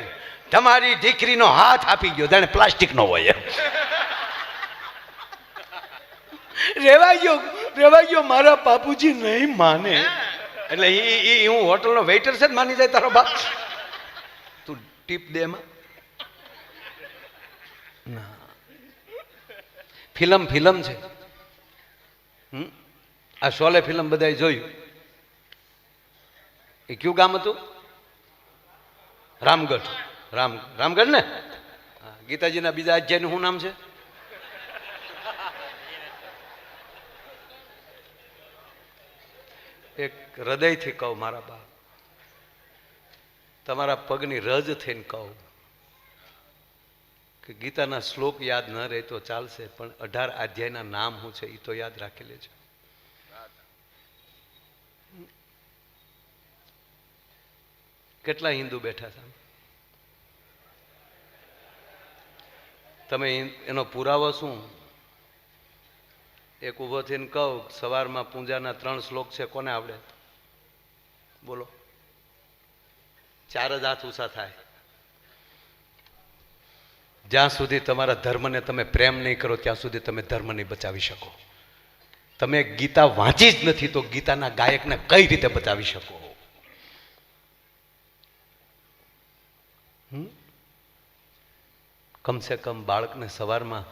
Speaker 2: તમારી દીકરીનો હાથ આપી ગયો, જાણે પ્લાસ્ટિક નો હોય.
Speaker 3: રેવાઈ ગયો મારા બાપુજી નહીં માને.
Speaker 2: એટલે ઈ હું હોટલનો વેઇટર છે જ માની જાય તારો બાપ. તું ટીપ દે એમાં. ફિલ્મ છે. આ શોલે ફિલ્મ બધાએ જોયું. એ કયું ગામ હતું? રામગઢ. રામગઢ ને? ગીતાજીના બીજા અધ્યાયનું શું નામ છે? એક હૃદયથી કહું મારા બાપ, તમારા પગની રજ થઈને કહું કે ગીતાના શ્લોક યાદ ન રહે તો ચાલશે, પણ 18 અધ્યાયના નામ શું છે એ તો યાદ રાખી લેજો. કેટલા હિન્દુ બેઠા છે? તમે એનો પુરાવો શું? એક ઊભો થઈને કહું સવારમાં પૂજાના 3 શ્લોક છે, કોને આવડે? બોલો. 4 જ હાથ ઊંચા થાય. જ્યાં સુધી તમારા ધર્મને તમે પ્રેમ નહીં કરો ત્યાં સુધી તમે ધર્મ નહીં બચાવી શકો. તમે ગીતા વાંચી જ નથી તો ગીતાના ગાયકને કઈ રીતે બચાવી શકો? કમસે કમ બાળકને સવારમાં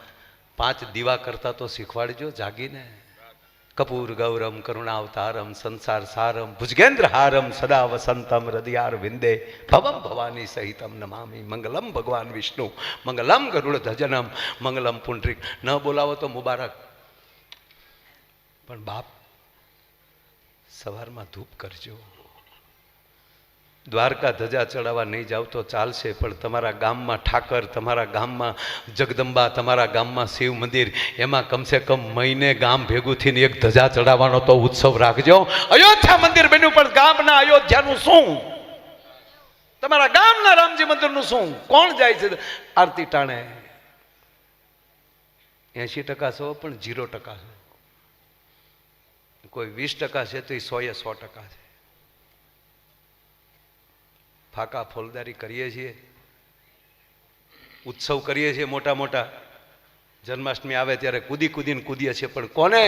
Speaker 2: 5 દીવા કરતા તો શીખવાડજો જાગીને. કપૂર ગૌરમ કરુણાવતારમ સંસાર સારમ ભુજગેન્દ્ર હારમ સદા વસંતમ હૃદયાર વિંદે ભવમ ભવાની સહિતમ નમામિ મંગલમ ભગવાન વિષ્ણુ મંગલમ ગરુડ ધજનમ મંગલમ પુંડરીક. ન બોલાવો તો મુબારક, પણ બાપ સવારમાં ધૂપ કરજો. દ્વારકા ધજા ચડાવવા નહીં જાવ તો ચાલશે, પણ તમારા ગામમાં ઠાકર, તમારા ગામમાં જગદંબા, તમારા ગામમાં શિવ મંદિર, એમાં કમસે કમ મહિને ગામ ભેગું થઈને એક ધજા ચડાવવાનો તો ઉત્સવ રાખજો. અયોધ્યા મંદિર બન્યું પણ ગામના અયોધ્યાનું શું? તમારા ગામના રામજી મંદિરનું શું? કોણ જાય છે આરતી ટાણે? 80% છો પણ 0% છો. કોઈ 20% છે તો એ 100% છે. ફાકા ફોલદારી કરીએ છીએ, ઉત્સવ કરીએ છીએ મોટા મોટા. જન્માષ્ટમી આવે ત્યારે કૂદીને કૂદીએ છીએ, પણ કોને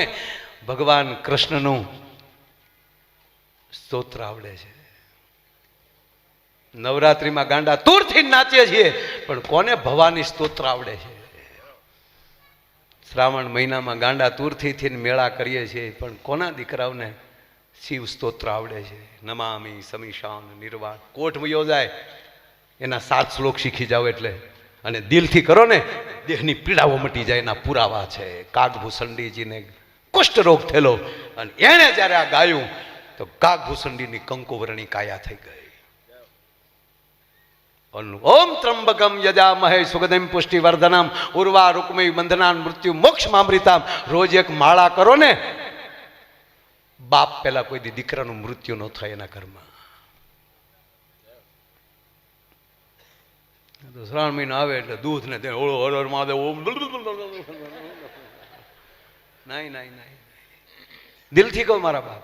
Speaker 2: ભગવાન કૃષ્ણનું સ્તોત્ર આવડે છે? નવરાત્રિમાં ગાંડા તૂરથી નાચીએ છીએ, પણ કોને ભવાની સ્તોત્ર આવડે છે? શ્રાવણ મહિનામાં ગાંડા તૂરથી મેળા કરીએ છીએ, પણ કોના દીકરાઓને શિવ સ્તોત્ર આવડે છે? નમામિ સમીશાન નિર્વાણ. કોઠ વયો જાય એના 7 શ્લોક શીખી જાઓ એટલે, અને દિલથી કરો ને દેહની પીડાઓ મટી જાય એના પુરાવા છે. કાગભૂષણજીને કુષ્ઠ રોગ થયેલો અને એણે જ્યારે આ ગાયું તો કાગભૂષણજીની કંકુવરણી કાયા થઈ ગઈ. ઓમ ત્રંબકમ યજામહે સુગંધિમ પુષ્ટિવર્ધનમ ઉર્વા રૂકમય બંધનાન મૃત્યુ મોક્ષમામૃતામ. રોજ એક માળા કરો ને, બાપ પેલા કોઈ દીકરાનું મૃત્યુ ન થાય એના ઘરમાં. શ્રાવણ મહિનો આવે એટલે દૂધ ને હર મહાદેવ ઓમ. નહીં, દિલથી કહો મારા બાપ,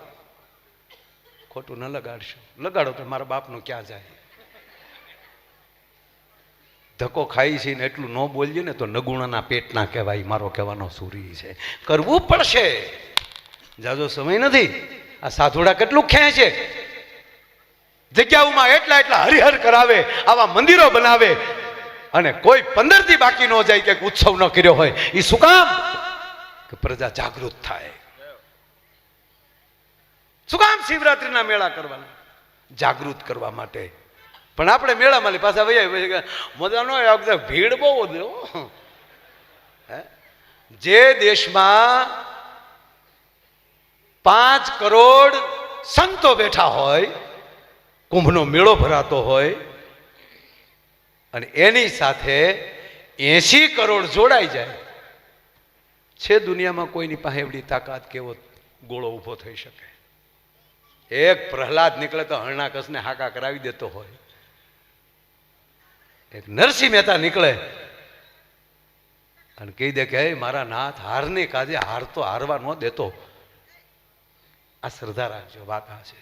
Speaker 2: ખોટું ન લગાડશો. લગાડો તો મારા બાપનું ક્યાં જાય? ધક્કો ખાઈ છે ને એટલું ન બોલીએ ને તો નગુણાના પેટના કહેવાય. મારો કહેવાનો સુરી છે, કરવું પડશે. જાજો સમય નથી. આ સાધુડા કેટલું ખેંચે છે, જગ્યાઓમાં એટલા હરિહર કરાવે, આવા મંદિરો બનાવે, અને કોઈ 15 દી બાકી ન જાય કે ઉત્સવ ન કર્યો હોય. એ શું કામ? કે પ્રજા જાગૃત થાય. શું કામ શિવરાત્રિના મેળા કરવાના? જાગૃત કરવા માટે. પણ આપણે મેળામાં પાછા વૈયા મજા ન આવે, ભીડ બહુ દો. જે દેશમાં 5 કરોડ સંતો બેઠા હોય, કુંભનો મેળો ભરાતો હોય, અને એની સાથે 80 કરોડ જોડાઈ જાય, છે દુનિયામાં કોઈની પાસે એવડી તાકાત કેવો ગોળો ઊભો થઈ શકે? એક પ્રહલાદ નીકળે તો હરણાકસને હાકા કરાવી દેતો હોય. એક નરસિંહ મહેતા નીકળે અને કહી દે કે હે મારા નાથ, હારની કાજે હાર તો હારવા ન દેતો. આ શ્રદ્ધા રાખજો, વાત આ છે.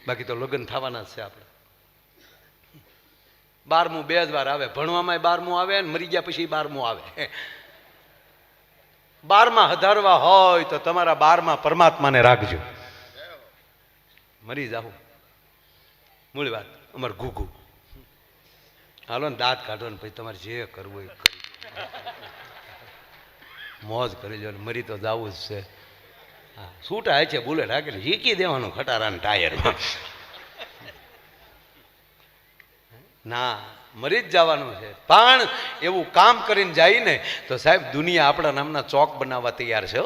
Speaker 2: બાકી તો લગ્ન થવાના જ છે આપણે. 12મું 2 જ વાર આવે, ભણવામાં 12મું આવે ને મરી ગયા પછી 12મું આવે. 12માં હધારવા હોય તો તમારા 12માં પરમાત્માને રાખજો. મરી જાવ મૂળ વાત. અમારે ઘૂઘું હાલો ને દાંત કાઢો ને પછી તમારે જે કરવું એ કરી મોજ કરી લો ને મરી તો જવું જ છે. હા, છૂટા છે બુલેટ રાખેલી ઝીકી દેવાનું ખટારાના ટાયરમાં. ના, મરી જ જવાનું છે. પણ એવું કામ કરીને જાય ને તો સાહેબ દુનિયા આપણા નામના ચોક બનાવવા તૈયાર છે.